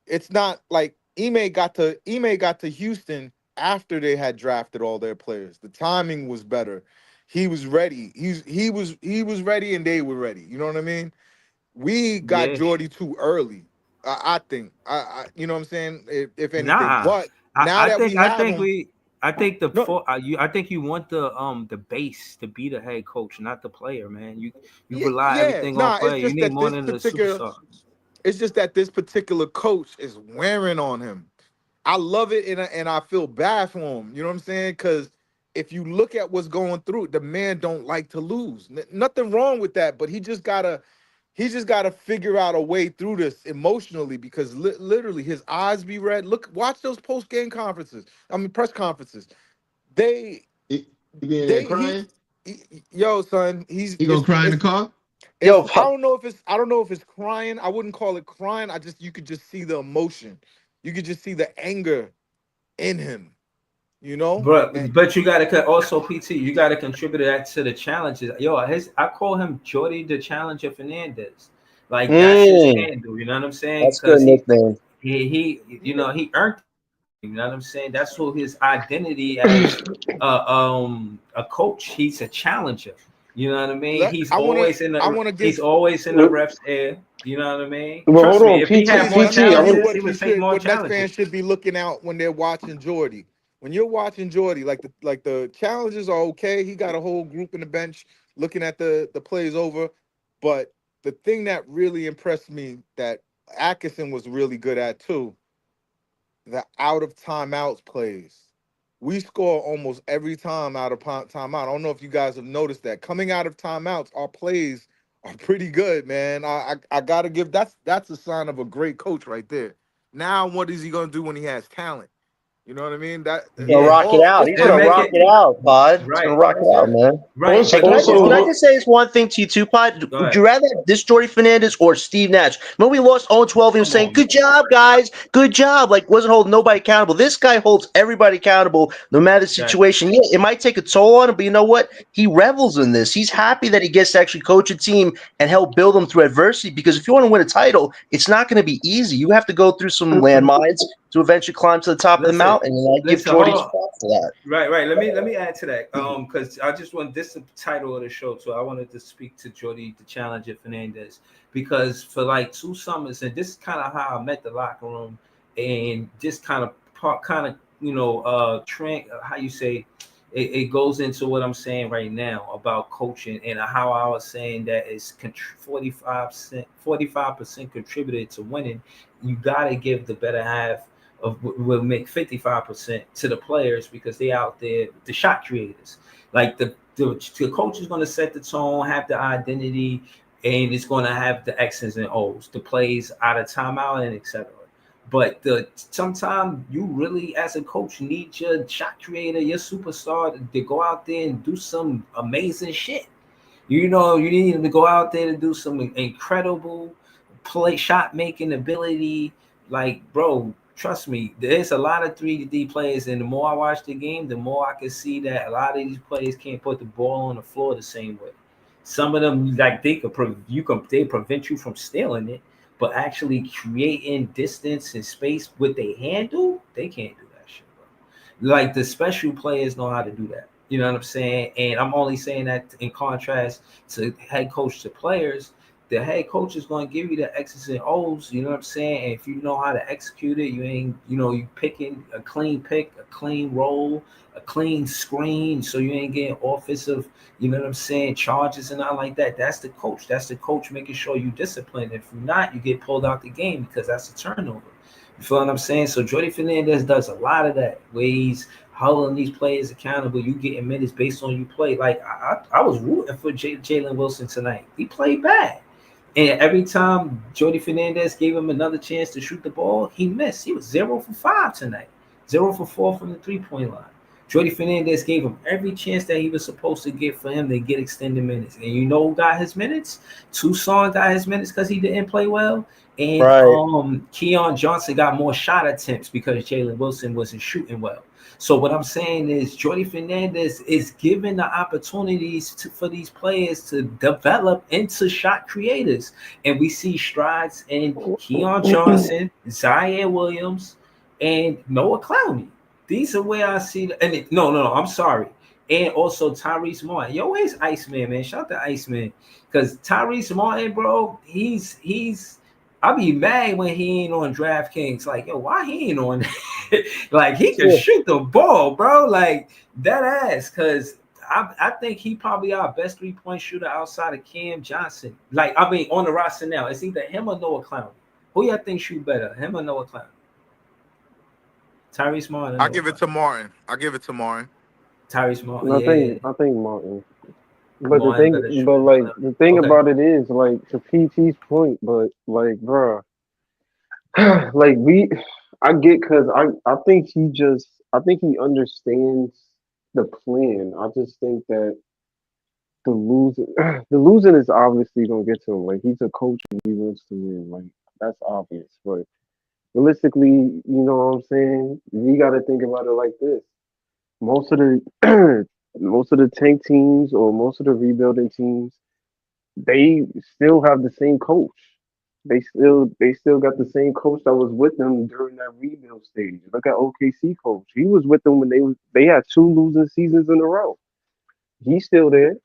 it's not like Ime got to Houston after they had drafted all their players. The timing was better. He was ready. He was ready and they were ready. You know what I mean? We got Jordi too early. I think. You know what I'm saying? If anything, Nah, but now I that we think I have think him, we I think the no, I think you want the base to be the head coach, not the player, man. You yeah, rely yeah, everything on nah. player. You need more than the superstar. It's just that this particular coach is wearing on him. I love it, and I feel bad for him. You know what I'm saying? Because if you look at what's going through, the man don't like to lose. Nothing wrong with that, but he just gotta figure out a way through this emotionally because literally his eyes be red. Watch those post game conferences. I mean press conferences. They He be in there they crying. yo son, he's He gonna cry in the car. Yo, I don't know if it's crying. I wouldn't call it crying. You could just see the emotion. You could just see the anger in him. You know? But you gotta also PT. You gotta contribute that to the challenges. Yo, I call him Jordi the Challenger Fernandez. Like that's his handle. You know what I'm saying? that's a good Because nickname. he he earned. You know what I'm saying? That's who his identity as a coach. He's a challenger. You know what I mean? He's always in I the wanna give ref's ear. You know what I mean? Well, Trust hold me, on, if he had more PT. let me I tell you want challenges, what he would take more what Mets challenges. fans should be looking out when they're watching Jordy. When you're watching Jordy, like the challenges are okay. He got a whole group in the bench looking at the plays over. But the thing that really impressed me that Atkinson was really good at too, the out of timeouts plays. We score almost every time out of timeout. I don't know if you guys have noticed that. Coming out of timeouts, our plays are pretty good, man. I gotta give that's a sign of a great coach right there. Now, what is he gonna do when he has talent? You know what I mean? He's gonna rock it out. He's And gonna make rock it it out, Pod. He's right, gonna rock it out, man. right. Hey, But can I Also, just say this one thing to you too, Pod? go Would ahead. you rather have this Jordy Fernandez or Steve Nash? When we lost 0-12, he was Come saying, on, man. "Good job, guys. Good job." Like wasn't holding nobody accountable. This guy holds everybody accountable, no matter the Right. situation. Yeah, it might take a toll on him, but you know what? He revels in this. He's happy that he gets to actually coach a team and help build them through adversity. Because if you want to win a title, it's not going to be easy. You have to go through some landmines to eventually climb to the top of the Listen, mountain. And I give hold Jordy his on. props for that. Right. Let me add to that. Because I just want this is the title of the show, so I wanted to speak to Jordi, the Challenger Fernandez, because for like 2 summers, and this is kind of how I met the locker room, and just trend. How you say it goes into what I'm saying right now about coaching and how I was saying that it's 45% contributed to winning. You got to give the better half will make 55% to the players because they out there, the shot creators. Like the coach is going to set the tone, have the identity, and it's going to have the X's and O's, the plays out of timeout and etc. But sometimes you really, as a coach, need your shot creator, your superstar to go out there and do some amazing shit. You know, you need them to go out there to do some incredible play shot making ability. Like, bro, trust me, there's a lot of 3D players, and the more I watch the game, the more I can see that a lot of these players can't put the ball on the floor the same way. Some of them, like they prevent you from stealing it, but actually creating distance and space with their handle, they can't do that shit, bro. Like the special players know how to do that. You know what I'm saying? And I'm only saying that in contrast to head coach to players. The head coach is going to give you the X's and O's. You know what I'm saying? And if you know how to execute it, you ain't, you picking a clean pick, a clean roll, a clean screen, so you ain't getting offensive, you know what I'm saying, charges and all like that. That's the coach. That's the coach making sure you disciplined. If you're not, you get pulled out the game because that's a turnover. You feel what I'm saying? So Jordi Fernandez does a lot of that, where he's holding these players accountable. You getting minutes based on you play. Like I was rooting for Jalen Wilson tonight. He played bad. And every time Jordi Fernandez gave him another chance to shoot the ball, he missed. He was 0 for 5 tonight, 0 for 4 from the 3-point line. Jordi Fernandez gave him every chance that he was supposed to get for him to get extended minutes. And you know who got his minutes? Tucson got his minutes because he didn't play well. And Keon Johnson got more shot attempts because Jalen Wilson wasn't shooting well. So what I'm saying is Jordi Fernandez is given the opportunities for these players to develop into shot creators. And we see strides in Keon Johnson, Zaire Williams, and Noah Clowney. These are where I see no, I'm sorry. and also Tyrese Martin. Yo, where's Iceman, man? Shout out to Iceman. Because Tyrese Martin, bro, he's I'll be mad when he ain't on DraftKings. Like, yo, why he ain't on like he can shoot the ball, bro. Like that ass. Cause I think he probably our best 3-point shooter outside of Cam Johnson. Like, I mean, on the roster now. It's either him or Noah Clown. Who y'all think shoot better? Him or Noah Clown? Tyrese Martin. I give it to Martin. Tyrese Martin. I think Martin. But Martin better shoot. the thing about it is, like, to PT's point, but like, bro, like I get, cause I think he understands the plan. I just think that the losing, the losing is obviously gonna get to him. Like, he's a coach and he wants to win. Like, that's obvious. But realistically, you know what I'm saying? You got to think about it like this. Most of the most of the tank teams or most of the rebuilding teams, they still have the same coach. They still got the same coach that was with them during that rebuild stage. Look at OKC coach. He was with them when they had 2 losing seasons in a row. He's still there.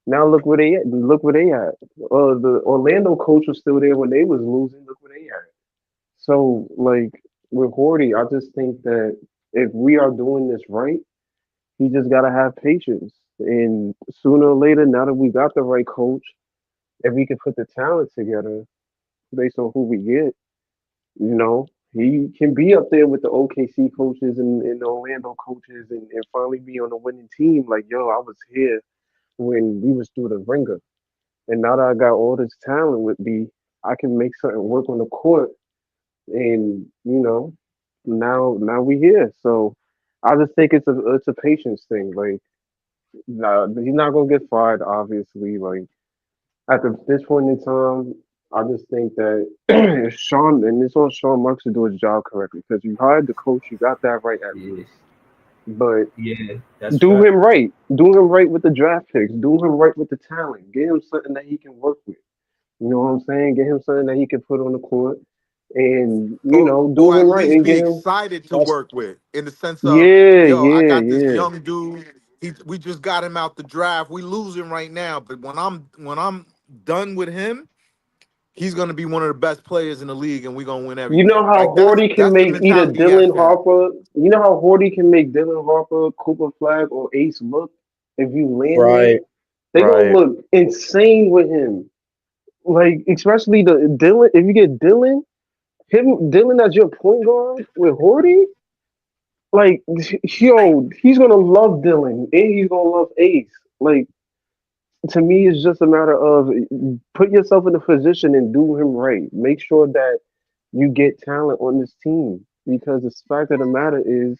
Now look where they at. Look where they at. The Orlando coach was still there when they was losing. Look where they at. So, like, with Horty, I just think that if we are doing this right, he just gotta have patience. And sooner or later, now that we got the right coach, if we can put the talent together based on who we get, you know, he can be up there with the OKC coaches and the Orlando coaches and finally be on a winning team. Like, yo, I was here when we was through the ringer. And now that I got all this talent with me, I can make something work on the court. And, you know, now we here. So I just think it's a patience thing. Like, nah, he's not gonna get fired, obviously. Like, this point in time, I just think that if Sean, and it's on Sean Marks to do his job correctly, because you hired the coach, you got that right at least. But that's do him right. Do him right with the draft picks. Do him right with the talent. Get him something that he can work with. You know what I'm saying? Get him something that he can put on the court. And, you know, do or him at right least and be get him. excited to work with, in the sense of, I Yeah. got this young dude. We just got him out the draft. We losing right now, but when I'm done with him, he's gonna be one of the best players in the league, and we're gonna win You everything. know how Like that's Horty can that's the make either mentality he has Dylan to have. Harper. You know how Horty can make Dylan Harper, Cooper Flag, or Ace look. If you land there, Right. they gonna look insane with him. Like, especially the Dylan. If you get Dylan as your point guard with Horty, like, yo, he's gonna love Dylan and he's gonna love Ace. Like, to me, it's just a matter of put yourself in a position and do him right. Make sure that you get talent on this team, because the fact of the matter is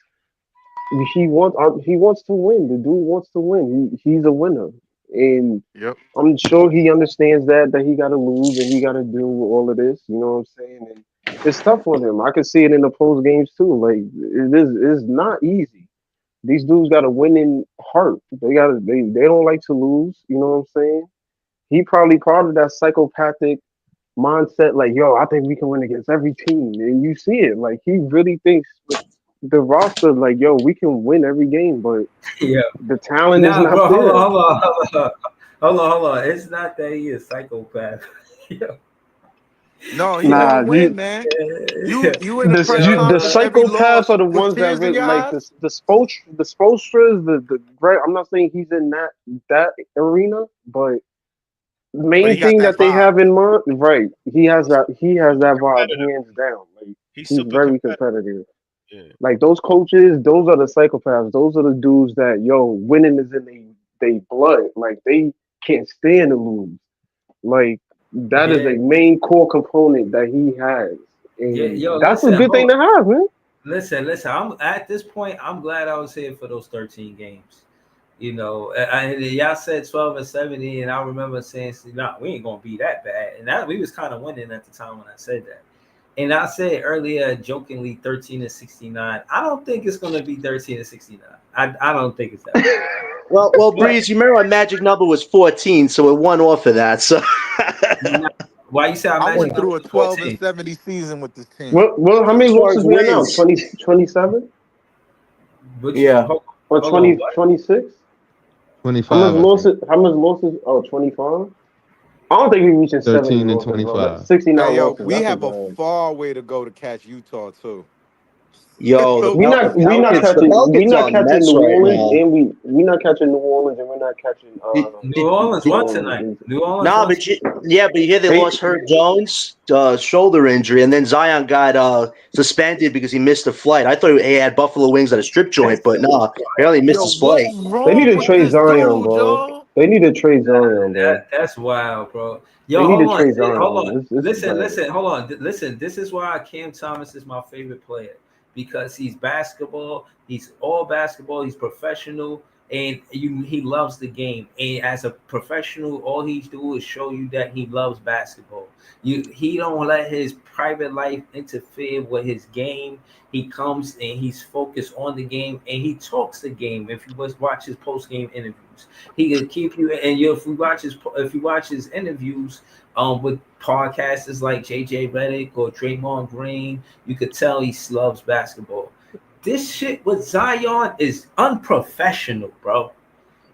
he wants to win. The dude wants to win. He's a winner, and Yep. I'm sure he understands that he got to lose and he got to deal with all of this. You know what I'm saying? And it's tough on him. I can see it in the post games too. Like, it's not easy. These dudes got a winning heart. They don't like to lose. You know what I'm saying? He probably part of that psychopathic mindset. Like, yo, I think we can win against every team, and you see it. Like, he really thinks with the roster, like, yo, we can win every game, but the talent is Nah, not bro, there. hold on. It's not that he is psychopath. No, he want Nah, to win, man. You in the press the conference every psychopaths loss are the with ones that tears in really your like eyes. the Spolstras, the great. I'm not saying he's in that arena, but the But main he got thing that that they vibe. have in mind, right? He has that vibe hands down. Like, He's he's super very competitive. competitive. Yeah. Like, those coaches, those are the psychopaths. Those are the dudes that, yo, winning is in they blood. Like, they can't stand to lose. Like, that is a main core component that he has. And that's a good thing to have, man. Listen. I'm at this point. I'm glad I was here for those 13 games. You know, y'all said 12 and 70, and I remember saying, "Nah, we ain't gonna be that bad." And that we was kind of winning at the time when I said that. And I said earlier, jokingly, 13 and 69. I don't think it's gonna be 13 and 69. I don't think it's that bad. Well, Breeze, you remember my magic number was 14, so it won off of that. So why you say I went through a 12 14? and 70 season with this team. Well, how many as far losses as we are now? wins, 27? Which yeah. Or hold on, what? 26? How much 25, I think. losses? How much losses? Oh, 25? I don't think we reaching 70 13 and losses, bro. That's 25. 69 Hey, yo, losses. we That's a have a bad. far way to go to catch Utah too. Yo, the So We not we not Pelicans, the catching we Pelicans not are a catching mess New right Orleans now. and we not catching New Orleans and we're not catching Did, New Orleans did, won tonight. New Orleans Nah, won. but but you hear they they lost Herb Jones, shoulder injury, and then Zion got suspended because he missed a flight. I thought he had buffalo wings at a strip joint, but nah, apparently he missed yo, his what flight. is they need wrong to with trade this Zion, dude, bro. yo? They need to trade Zion, bro. That's wild, bro. They Yo, need hold to on. trade Hold Zion. on. This is Listen, bad. listen, hold on. Listen, this is why Cam Thomas is my favorite player because he's basketball. He's all basketball. He's professional, and he loves the game. And as a professional, all he's do is show you that he loves basketball. He don't let his private life interfere with his game. He comes and he's focused on the game, and he talks the game. If you watch his post game interviews, he can keep you. And if you watch his interviews, with podcasters like JJ Redick or Draymond Green, you could tell he loves basketball. This shit with Zion is unprofessional, bro.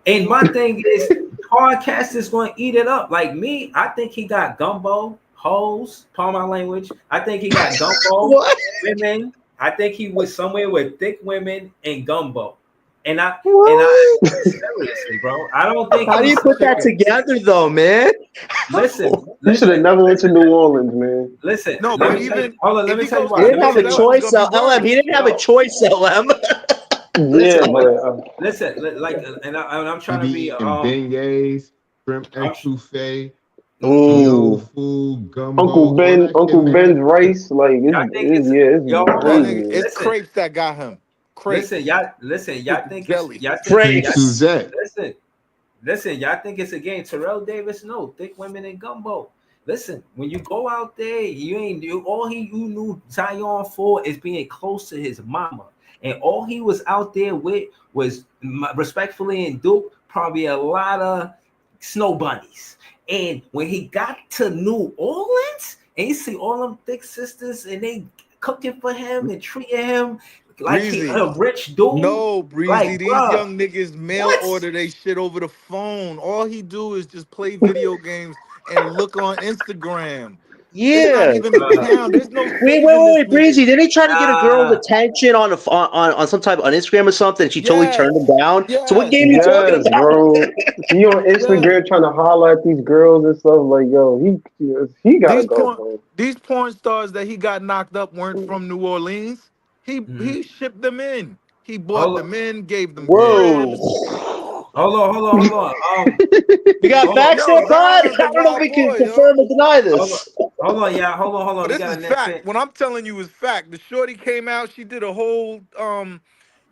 And my thing is, podcasters going to eat it up. Like me, I think he got gumbo, hoes, pardon my language. I think he got gumbo, What? women. I think he was somewhere with thick women and gumbo. And I What? seriously, bro. I don't think How do you he's put that together, though, man? listen, You should have never went to New Orleans, man. listen. No, Let but me tell you. even Hold on. Let if me he tell you goes He why. to didn't Let me have tell a you Denver, why. it's choice, gonna be LM. He worse. didn't have a Yo, choice, LM. Yeah, listen, but and I'm trying to He be be eating beignets, shrimp I'm, etouffee, Creole Ooh. food, gumbo, all that shit, Uncle man. Ben's rice, like y'all think it's yo. it's Hold That on. nigga, crazy. it's Listen, crepes that got him. Crepes y'all with the think it's jelly. Cream Crepes. Suzette. listen, y'all think it's a game. Terrell Davis, no, thick women and gumbo. Listen, when you go out there, you knew Zion for is being close to his mama, and all he was out there with was respectfully in Duke, probably a lot of snow bunnies. And when he got to New Orleans, and you see all them thick sisters, and they cooking for him and treating him like he Breezy. a rich dude, No, Breezy. like These bruh, young niggas mail what? order they shit over the phone. All he do is just play video games and look on Instagram. It's not Yeah. even a town. There's no saving this Wait, nigga. Breezy. Didn't he try to get a girl's Nah, attention on some type on Instagram or something? And she totally Yes, turned him down. So what yes, game are you talking Yes, about? bro. He on yes. Instagram trying to holler at these girls and stuff. Like, yo, he gotta These go, porn bro. these porn stars that he got knocked up weren't from New Orleans. mhm. He shipped them in. He bought hold them in, gave them Whoa. cribs. hold on. You got Hold on, facts there, Yo, Bud? I Zion's a don't know if wild we can boy, yo. confirm or deny hold on, this. yeah, hold on. But We this got is a next fact. fan. What I'm telling you is fact. The shorty came out. She did a whole,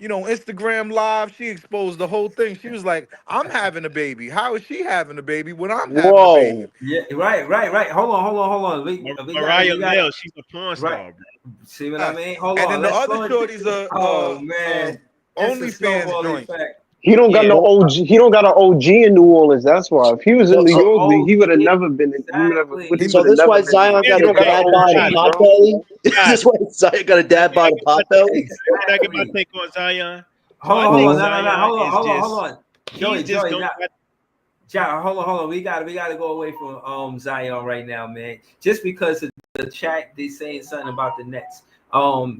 Instagram live. She exposed the whole thing. She was like, "I'm having a baby. How is she having a baby when I'm having a baby?" Whoa. Yeah, right. Hold on. Mariah We got Mills, she's a porn right. star, bro. See what I Yes. mean? Hold And on. then the Let's other slow it. shorty's Oh man, it's a OnlyFans snowball joint. effect. He don't got Yeah. no OG. He don't got an OG in New Orleans. That's why. If he was in New York, he would have Yeah, never been. He exactly. So would have this never why been. Zion Yeah, got He a don't got hey, an dad bod and God, OG, pot bro. belly? God, This why Zion got a dad bod and pot belly? can I get my Exactly. take on Zion? So Hold I on, think Mhm. no. Zion is Hold just on. he's just Joey, don't got Hold on. We gotta go away from Zion right now, man. Just because of the chat, they saying something about the Nets.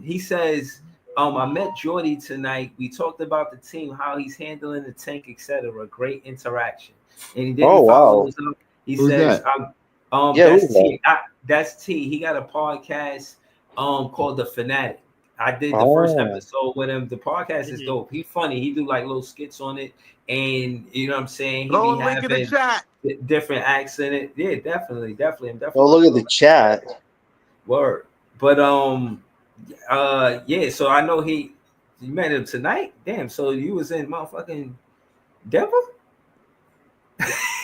He says, I met Jordi tonight. We talked about the team, how he's handling the tank, etc. Great interaction. And he Oh didn't follow wow. us up. He Who's says, that? Yeah, who's that? That's T. He got a podcast called The Fanatic. I did the first Oh. episode with him. The podcast is mhm. dope. He's funny. He do like little skits on it, and you know what I'm saying. He Throw be a link in the having chat. different acts in it. Yeah, definitely. I'm definitely Oh, look at gonna the chat. word. But yeah. So I know you met him tonight. Damn. So you was in motherfucking Denver.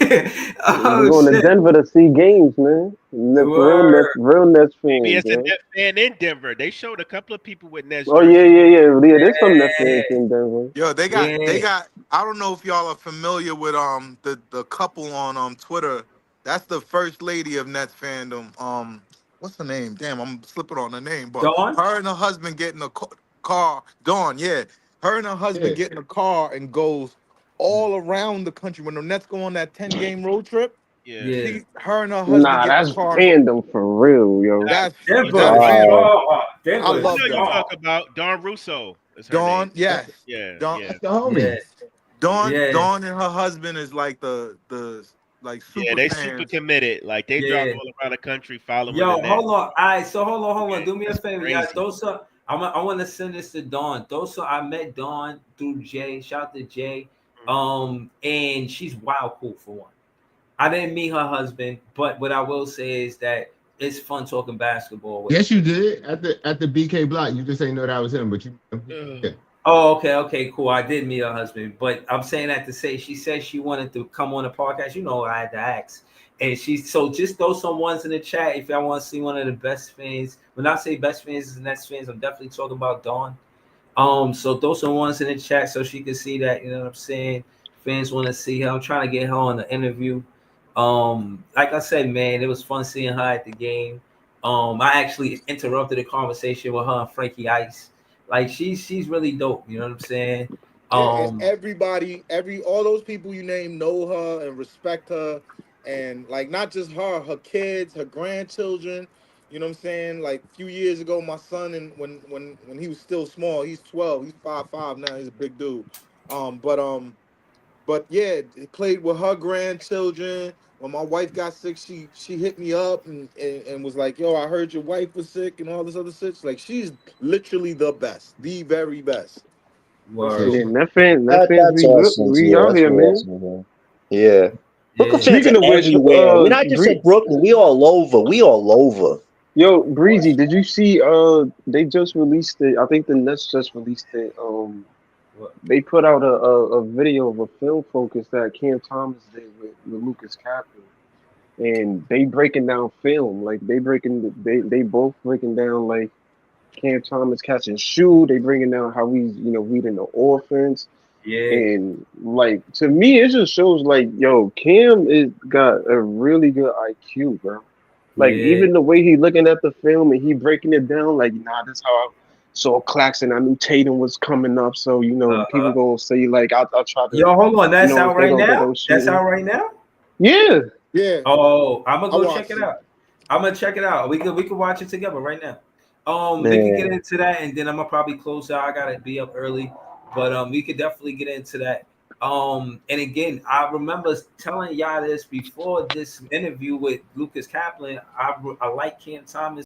We're Oh going to shit. Denver to see games, man. Word. Real Nets Maybe fans, it's a man. Nets fan in Denver. They showed a couple of people with Nets Oh yeah, jerseys. yeah, yeah, yeah. There's some Nets Yeah. fans in Denver. Yo, they Yeah. got. I don't know if y'all are familiar with the couple on Twitter. That's the first lady of Nets fandom. What's her name? Damn, I'm slipping on her name. But Dawn. her and her husband get in a car. Dawn, yeah. Her and her Yeah. husband get in a car and goes all around the country. When the Nets go on that 10-game road trip, Yeah. Yeah. her and her husband Nah, get the that's car. fandom for real, yo. That's You Denver know, that's is fandom. Wow. strong. I Denver I is know love you Denver. strong. talk about Dawn Russo is her name. Dawn, yes, Yeah, Dawn, yeah, That's the Yeah. homie. yeah. Yeah. Dawn and her husband is like the like Yeah, super they super fans. committed. Like they drive Yeah. all around the country following the Yo, Nets. hold on. All right, so hold on. Okay, Do me a that's favor, guys. crazy. Those are I want to send this to Dawn. Those are I met Dawn through Jay. Shout out to Jay. And she's wild cool for one. I didn't meet her husband, but what I will say is that it's fun talking basketball with her. Yes, you did at the BK block. You just ain't know that was him, but you. Ugh. Yeah. Oh, okay, cool. I did meet her husband, but I'm saying that to say she said she wanted to come on the podcast. You know, I had to ask, and so just throw some ones in the chat if y'all want to see one of the best fans. When I say best fans is Nets fans, I'm definitely talking about Dawn. So throw some ones in the chat so she can see that. You know what I'm saying? Fans want to see her. I'm trying to get her on the interview. Like I said, man, it was fun seeing her at the game. I actually interrupted the conversation with her and Frankie Ice. Like she's really dope. You know what I'm saying? Yeah, and Um, everybody, all those people you name know her and respect her, and like not just her, her kids, her grandchildren. You know what I'm saying? Like a few years ago, my son, and when he was still small, he's 12, he's 5'5" now, he's a big dude. But yeah, he played with her grandchildren. When my wife got sick, she hit me up and was like, "Yo, I heard your wife was sick and all this other shit." Like she's literally the best, the very best. word. So Yeah, Net fans, That's we good. awesome to We hear. out That's here, really man. awesome to hear. Yeah. Brooklyn Yeah. fans are Speaking of which, everywhere. We're not just at Brooklyn. We all over. We all over. yo, Breezy, did you see? They just released it. I think the Nets just released it. What? They put out a video of a film focus that Cam Thomas did with Lucas Kaplan, and they breaking down film. Like they both breaking down like Cam Thomas catch and shoot. They bringing down how he's reading the offense. Yeah. And like to me, it just shows like, yo, Cam is got a really good IQ, bro. Like Yeah. even the way he looking at the film and he breaking it down, like, nah, this how I saw Claxton. I knew Tatum was coming up, so people Uh-huh. gonna say like, I'll try to, Yo, hold on. That's if out they right gonna get now. those That's shooting. out right now. Yeah, Yeah, Oh, I'm gonna I go check watched it it. out. I'm gonna check it out. We could watch it together right now. We could get Man. into that, and then I'm gonna probably close out. I gotta be up early, but we could definitely get into that. And again, I remember telling y'all this before this interview with Lucas Kaplan. I like Cam Thomas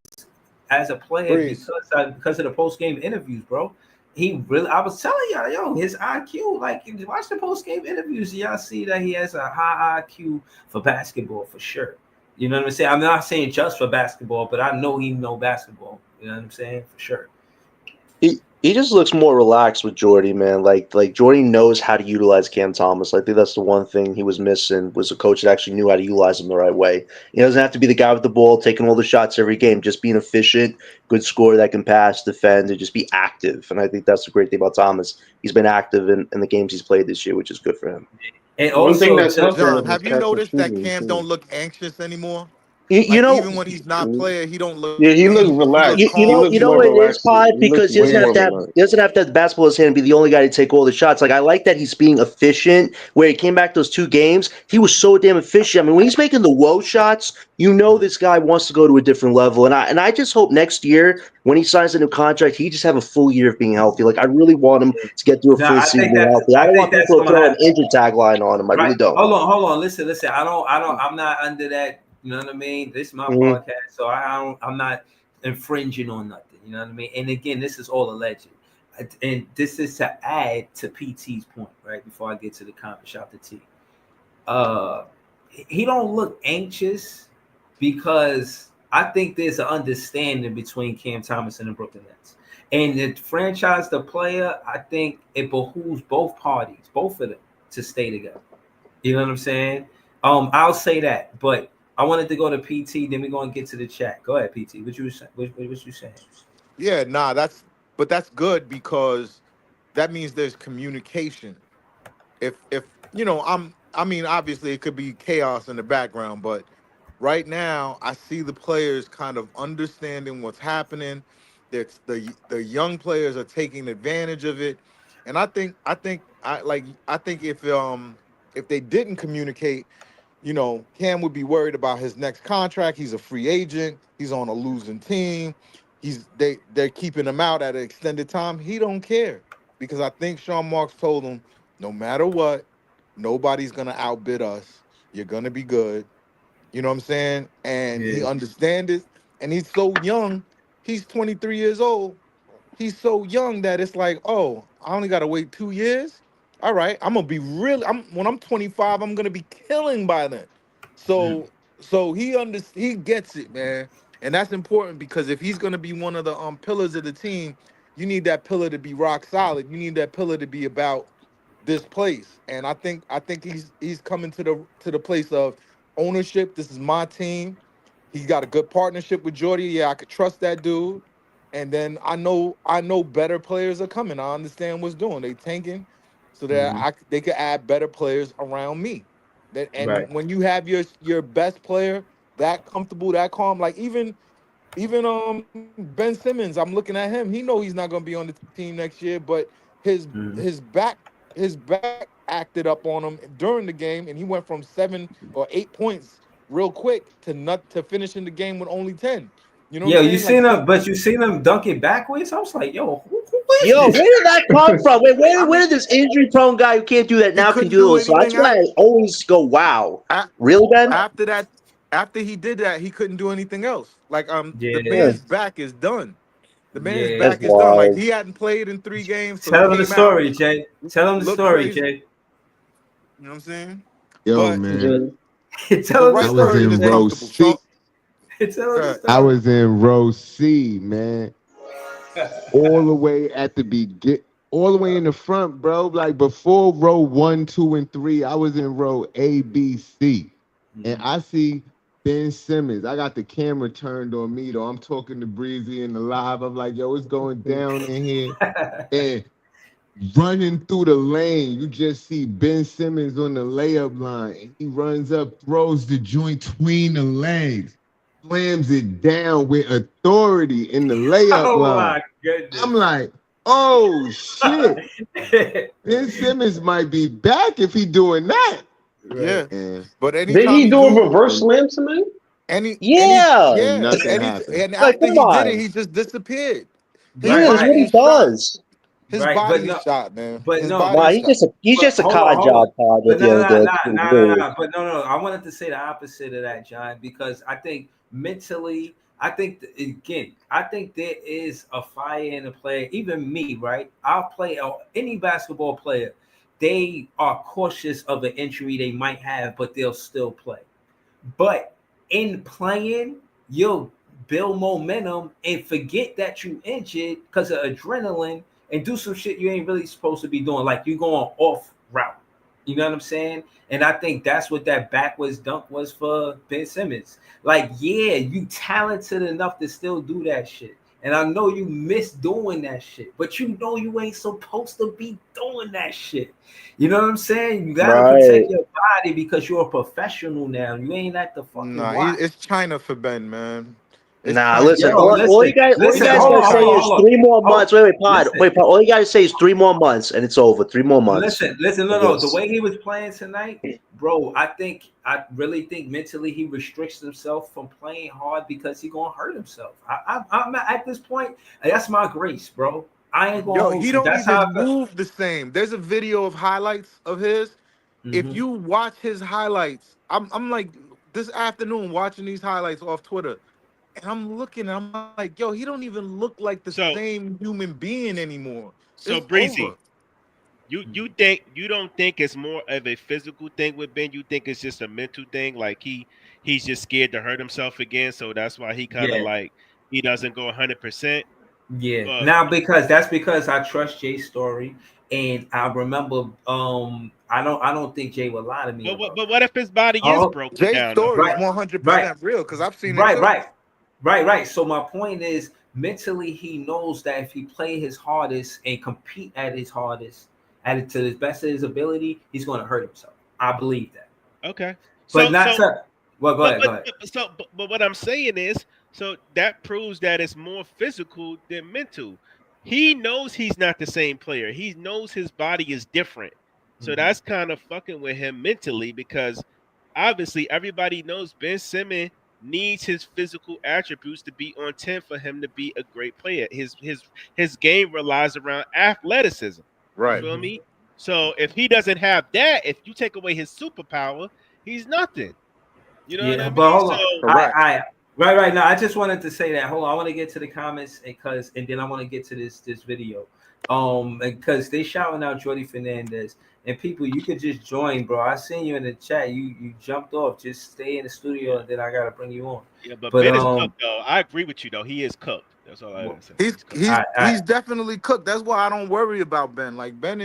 as a player Breeze. because of the post game interviews, bro. He really, I was telling y'all, yo, his IQ, like, if you watch the post game interviews, y'all see that he has a high IQ for basketball for sure. You know what I'm saying? I'm not saying just for basketball, but I know he know basketball. You know what I'm saying? For sure. He just looks more relaxed with Jordy, man. Like Jordy knows how to utilize Cam Thomas. I think that's the one thing he was missing was a coach that actually knew how to utilize him the right way. He doesn't have to be the guy with the ball taking all the shots every game. Just being efficient, good scorer that can pass, defend, and just be active. And I think that's the great thing about Thomas. He's been active in the games he's played this year, which is good for him. And one thing also, that's to, helping John, is his have you catch and noticed that shooting Cam too. don't look anxious anymore? You Like know, even when he's not playing, he don't look Yeah, he looks anxious. He look relaxed. You He calm. looks know more what it is, relaxed. Pod, He looks because way more relaxed. he doesn't have to have the basketball in his hand and be the only guy to take all the shots. Like I like that he's being efficient. Where he came back those two games, he was so damn efficient. I mean, when he's making the woe shots, you know this guy wants to go to a different level. And I just hope next year when he signs a new contract, he just have a full year of being healthy. Like I really want him to get through a no, full season being healthy. I I don't think want that's people to going to throw an happen. injured tagline on him. I Right. really don't. Hold on. Listen. I'm not under that. You know what I mean? This is my Mm-hmm. podcast, so I'm not infringing on nothing. You know what I mean? And again, this is all alleged. And this is to add to PT's point, right? Before I get to the comment, shout to T. Uh, he don't look anxious because I think there's an understanding between Cam Thomas and the Brooklyn Nets. And the franchise, the player, I think it behooves both parties, both of them, to stay together. You know what I'm saying? I'll say that, but I wanted to go to PT. Then we're gonna get to the chat. Go ahead, PT. What you saying? What you saying? Yeah, nah, that's good because that means there's communication. If I mean obviously it could be chaos in the background, but right now I see the players kind of understanding what's happening. The young players are taking advantage of it. And I think I think if they didn't communicate, Cam would be worried about his next contract. He's a free agent. He's on a losing team. They're keeping him out at an extended time. He don't care because I think Sean Marks told him, no matter what, nobody's gonna outbid us. You're gonna be good. You know what I'm saying? And he Yeah. understands it. And he's so young. He's 23 years old. He's so young that it's like, oh, I only gotta wait 2 years. All right, I'm gonna be really. When I'm 25, I'm gonna be killing by then. So, he gets it, man, and that's important because if he's gonna be one of the pillars of the team, you need that pillar to be rock solid. You need that pillar to be about this place. And I think he's coming to the place of ownership. This is my team. He's got a good partnership with Jordi. Yeah, I could trust that dude. And then I know better players are coming. I understand what's doing. They tanking so that Mhm. they could add better players around me. Right. And when you have your best player that comfortable, that calm, like even Ben Simmons, I'm looking at him. He know he's not gonna be on the team next year, but his Mhm. his back his back acted up on him during the game, and he went from 7 or 8 points real quick to finishing the game with only 10. You know what I'm Yo, you saying? Like seen stuff. him, but you seen him dunk it backwards. I was like, yo, who is Yo, this? where did that come from? Wait, I where mean, did this injury-prone guy who can't do that he now can couldn't do do it? So that's anything why I always go, wow. a- Really, Ben? after that. After he did that, he couldn't do anything else. Like the Yeah, Yeah, man's back is done. The man's yeah. that's back is done. Like wild. he hadn't played in 3 games, so he Tell him the came out, story, Jay. Tell him the looked story, crazy. Jay. You know what I'm saying? Yo, But man, Yeah. the Tell him the I right was story, person in is Jay. row comfortable. C. Sean, Tell him the God, I story. was in row C, man, all the way at the begin, all the way in the front, bro. Like before row 1, 2, and 3, I was in row A, B, C, and I see Ben Simmons. I got the camera turned on me though. I'm talking to Breezy in the live. I'm like, yo, it's going down in here, and running through the lane, you just see Ben Simmons on the layup line. And he runs up, throws the joint between the legs, slams it down with authority in the layup Oh line. my I'm goodness. like, oh shit. Ben Simmons might be back if he doing that. Right. yeah. And But Did anytime he he do a do reverse slam to me? Yeah. yeah, nothing happened. and Like, after come he did it, on. he just disappeared. His Yeah, Right, that's right, what body he is shot. does. His right. But body is no, shot, man. but His no, body Nah, is but shot. he's but just a hold on, con hold on. job, Todd, at But the no, end no, of the no, day. no, That's no, what no, it is. no. But no. I wanted to say the opposite of that, John, because I think mentally, I think there is a fire in the player. Even me, right? I'll play any basketball player. They are cautious of an injury they might have, but they'll still play. But in playing, you'll build momentum and forget that you injured because of adrenaline and do some shit you ain't really supposed to be doing. Like you going off route. You know what I'm saying? And I think that's what that backwards dunk was for Ben Simmons. Like, yeah, you talented enough to still do that shit. And I know you miss doing that shit, but you know you ain't supposed to be doing that shit. You know what I'm saying? You gotta Right. protect your body because you're a professional now. You ain't at the fucking Nah, watch. it's China for Ben, man. It's Nah, China for listen. Yo, Ben. All you listen, guys hold gotta on, say is hold on. 3 more months. Oh, Wait, Pod. All you gotta say is 3 more months, and it's over. 3 more months listen, of no. The this. way he was playing tonight, bro, I really think mentally he restricts himself from playing hard because he gonna hurt himself. I'm at this point, that's my grace, bro. I ain't gonna Yo, hold he you. don't That's how even I feel. move the same. There's a video of highlights of his. If Mm-hmm. you watch his highlights, I'm like this afternoon watching these highlights off Twitter, and I'm looking, I'm like, yo, he don't even look like the So same human being anymore. so It's over. Breezy, you don't think it's more of a physical thing with Ben? You think it's just a mental thing? Like he's just scared to hurt himself again, so that's why he kind of Yeah. like he doesn't go 100%. Yeah. But Now because I trust Jay's story and I remember I don't think Jay would lie to me about what if his body is that. broken Jay's down though? story is Right, right, 100% real because I've seen it right, too. right, right. So my point is, mentally, he knows that if he play his hardest and compete at his hardest, at it to his best of his ability, he's going to hurt himself. I believe that, Okay. but So not so to. Well, go but ahead, but go ahead. but what I'm saying is so that proves that it's more physical than mental. he knows he's not the same player. He knows his body is different. So that's kind of fucking with him mentally because obviously everybody knows Ben Simmons needs his physical attributes to be on 10 for him to be a great player. His game relies around athleticism. Right. You feel me? So if he doesn't have that, if you take away his superpower, he's nothing. You know what I mean? But hold on. Correct. Right. Now I just wanted to say that. Hold on, I want to get to the comments and then I want to get to this video. Because they shouting out Jordi Fernandez. And people, you could just join, bro. I seen you in the chat. You jumped off. Just stay in the studio, and then I gotta bring you on. Yeah, but Ben is cooked, though. I agree with you, though. He is cooked. That's all I have to say. He's definitely cooked. That's why I don't worry about Ben. Like Ben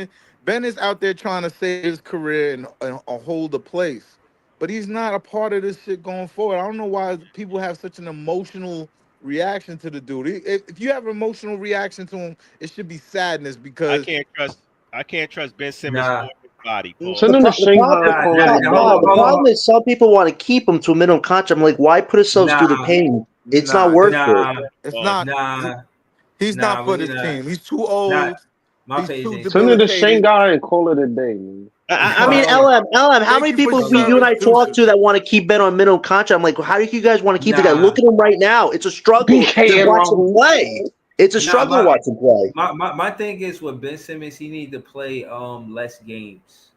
is out there trying to save his career and hold a place, but he's not a part of this shit going forward. I don't know why people have such an emotional reaction to the dude. If you have an emotional reaction to him, it should be sadness because I can't trust Ben Simmons or his body. The problem is some people want to keep him to a minimum contract. I'm like, why put yourselves through the pain? It's not worth it. It's not. He's not for this team. He's too old. Send him to Shanghai and call it a day, man. I mean, LM, how many people you and I talk to that want to keep Ben on minimum contract? I'm like, how do you guys want to keep the guy? Look at him right now. It's a struggle to watch him play. It's a struggle to watch him play. My thing is with Ben Simmons, he need to play less games.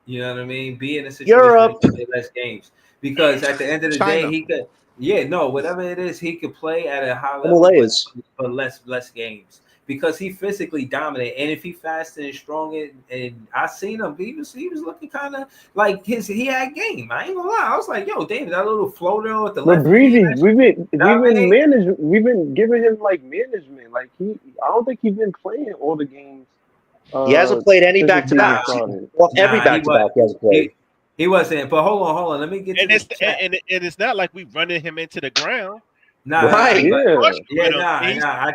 You know what I mean? Be in a situation to play less games. Because at the end of the day, he could whatever it is, he could play at a high level but less games. Because he physically dominant, and if he fast and strong, and I seen him, he was looking kind of like he had game. I ain't gonna lie, I was like, yo, David, that little floater with the left. But Breezy, we've been giving him like management. Like I don't think he's been playing all the games. He hasn't played any back-to-back. Well, every back-to-back he hasn't played. He wasn't. But hold on. Let me get to this. And it's not like we running him into the ground. I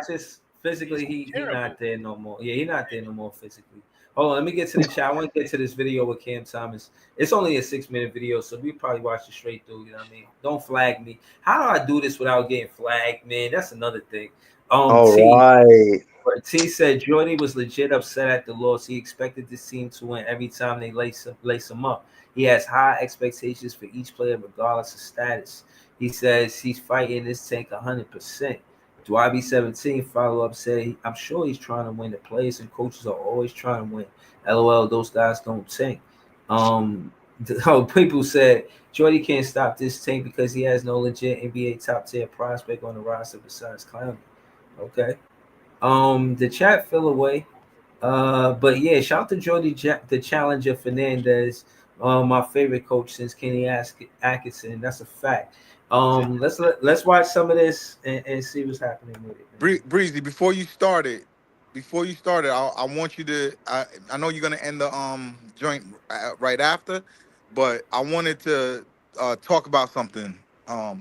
just. Physically, he not there no more. Yeah, he's not there no more physically. Hold on, let me get to the chat. I want to get to this video with Cam Thomas. It's only a 6-minute video, so we probably watch it straight through. You know what I mean? Don't flag me. How do I do this without getting flagged, man? That's another thing. T said Jordi was legit upset at the loss. He expected this team to win every time they lace him up. He has high expectations for each player, regardless of status. He says he's fighting this tank 100%. YB17 follow-up said, I'm sure he's trying to win. The players and coaches are always trying to win. LOL, those guys don't tank. People said Jordi can't stop this tank because he has no legit NBA top-tier prospect on the roster besides Clowney. Okay. The chat fell away. But yeah, shout out to Jordi, the challenger Fernandez, my favorite coach since Kenny Atkinson. That's a fact. Let's watch some of this and see what's happening with it. Breezy, before you started, I want you to. I know you're gonna end the joint right after, but I wanted to talk about something. I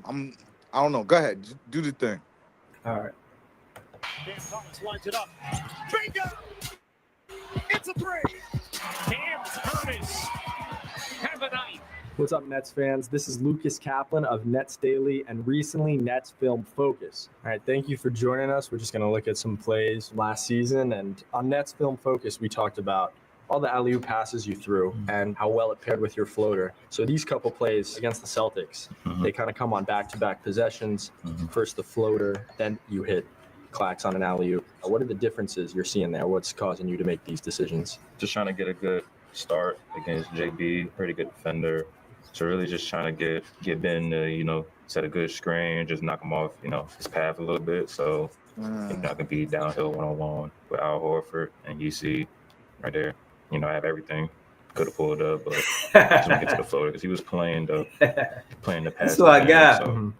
don't know. Go ahead, just do the thing. All right. Thomas lines it up. Bingo! It's a three. Cam Thomas have a night. What's up, Nets fans? This is Lucas Kaplan of Nets Daily and recently Nets Film Focus. All right, thank you for joining us. We're just going to look at some plays last season. And on Nets Film Focus, we talked about all the alley-oop passes you threw and how well it paired with your floater. So these couple plays against the Celtics, they kind of come on back-to-back possessions. First the floater, then you hit Clax on an alley-oop. What are the differences you're seeing there? What's causing you to make these decisions? Just trying to get a good start against JB, pretty good defender. So really just trying to get Ben to, set a good screen, just knock him off, his path a little bit. So, I can be downhill one-on-one with Al Horford and UC right there. I have everything. Could have pulled up, but just want to get to the floater because he was playing the pass. That's what I got. So,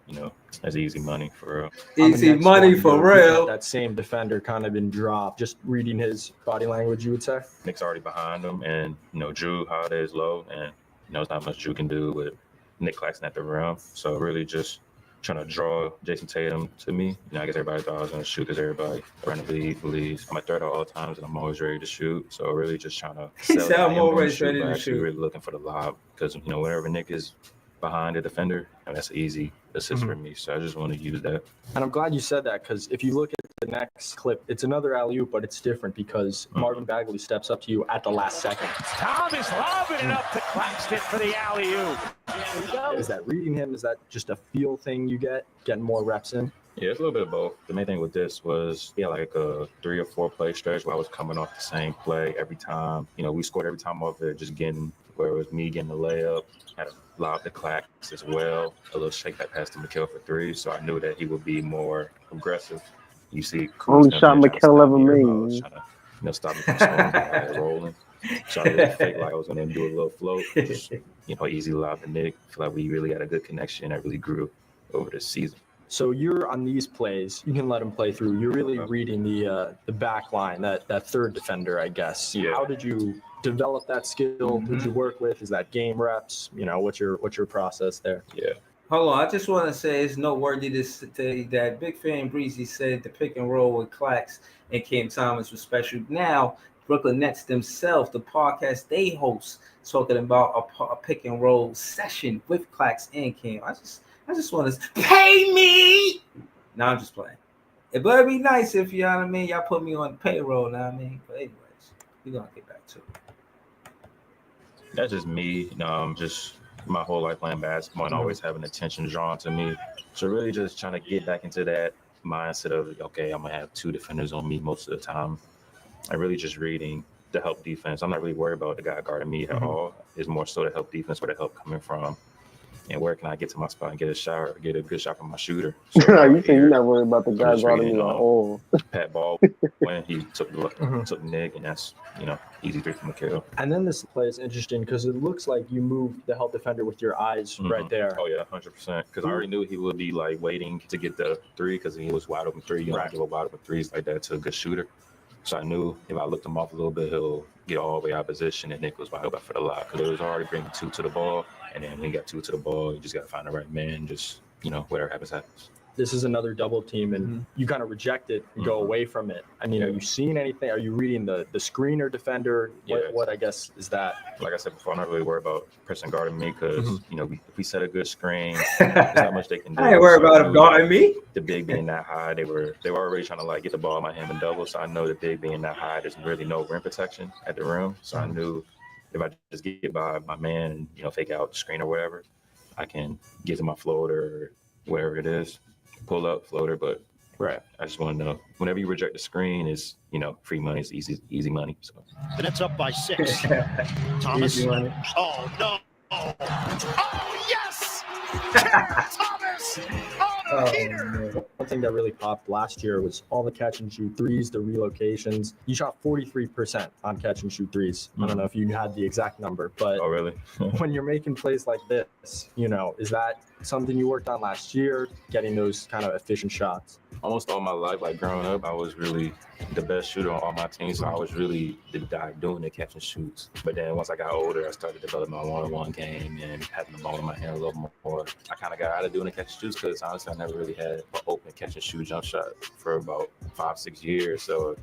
that's easy money for real. Easy money for real. That same defender kind of been dropped. Just reading his body language, you would say? Nick's already behind him, and, Drew Holiday is low, and there's not much Drew can do with Nick Claxton at the rim. So really just trying to draw Jason Tatum to me. I guess everybody thought I was going to shoot because everybody around the league believes I'm a threat at all times and I'm always ready to shoot. So really just trying to I'm always ready to shoot. Really looking for the lob because, whenever Nick is behind the defender, and that's an easy assist for me. So I just want to use that. And I'm glad you said that, because if you look at the next clip, it's another alley-oop, but it's different because Marvin Bagley steps up to you at the last second. Thomas lobbing it up to Claxton for the alley-oop. Is that reading him? Is that just a feel thing you get, getting more reps in? Yeah, it's a little bit of both. The main thing with this was, like a 3 or 4 play stretch where I was coming off the same play every time. We scored every time off it, just getting where it was me getting the layup, had a lob to Clax as well, a little shake that pass to Mikal for 3. So I knew that he would be more aggressive. You see, only shot Mikal ever made. Trying to stop me from scoring, rolling. So I really felt like I was going to do a little float, just, easy lob to Nick. I feel like we really had a good connection that really grew over the season. So you're on these plays, you can let him play through. You're really reading the back line, that third defender, I guess. Yeah. How did you develop that skill? Who did you work with? Is that game reps? What's your process there? Yeah. Hold on, I just want to say it's noteworthy to say that Big Fan Breezy said the pick and roll with Clax and Cam Thomas was special. Now, Brooklyn Nets themselves, the podcast they host, talking about a pick and roll session with Clax and Cam. I just want to pay me. No, I'm just playing. It would be nice if, you know what I mean, y'all put me on the payroll, know what I mean? But anyways, we're going to get back to it. That's just me. Just my whole life playing basketball and always having attention drawn to me. So really just trying to get back into that mindset of, okay, I'm going to have 2 defenders on me most of the time. And really just reading the help defense. I'm not really worried about the guy guarding me at all. It's more so the help defense, where the help coming from. And where can I get to my spot and get a shot or get a good shot from my shooter? So you think you're not worried about the guy guarding you at all. Pat Ball, when he took Nick, and that's, easy 3 from Mikal. And then this play is interesting because it looks like you moved the help defender with your eyes right there. Oh, yeah, 100%. Because I already knew he would be, waiting to get the 3 because he was wide open 3. You don't give a wide open 3s like that to a good shooter. So I knew if I looked him off a little bit, he'll get all the way out of position, and Nick was wide open for the lob because it was already bringing 2 to the ball. And then when you got 2 to the ball, you just got to find the right man. Just, whatever happens. This is another double team, and you kind of reject it and go away from it. I mean, are you seeing anything? Are you reading the screener defender? What I guess is that? Like I said before, I'm not really worried about person guarding me because, if we set a good screen, there's not much they can do. I ain't worried about him guarding me. The big being that high, they were already trying to get the ball in my hand and double. So I know the big being that high, there's really no rim protection at the rim. So I knew if I just get by my man and, fake out the screen or whatever, I can get to my floater or whatever it is. Pull up floater, but I just want to know whenever you reject the screen is free money, is easy money. So the Nets up by 6. Thomas. Oh no! Oh yes! Thomas on a heater. One thing that really popped last year was all the catch and shoot 3s, the relocations. You shot 43% on catch and shoot 3s. I don't know if you had the exact number, but oh really? When you're making plays like this, is that something you worked on last year, getting those kind of efficient shots? Almost all my life, growing up, I was really the best shooter on all my teams. So I was really the guy doing the catch and shoots. But then once I got older, I started developing my one-on-one game and having the ball in my hand a little more. I kind of got out of doing the catch and shoots because honestly, I never really had an open catch and shoot jump shot for about 5-6 years. So,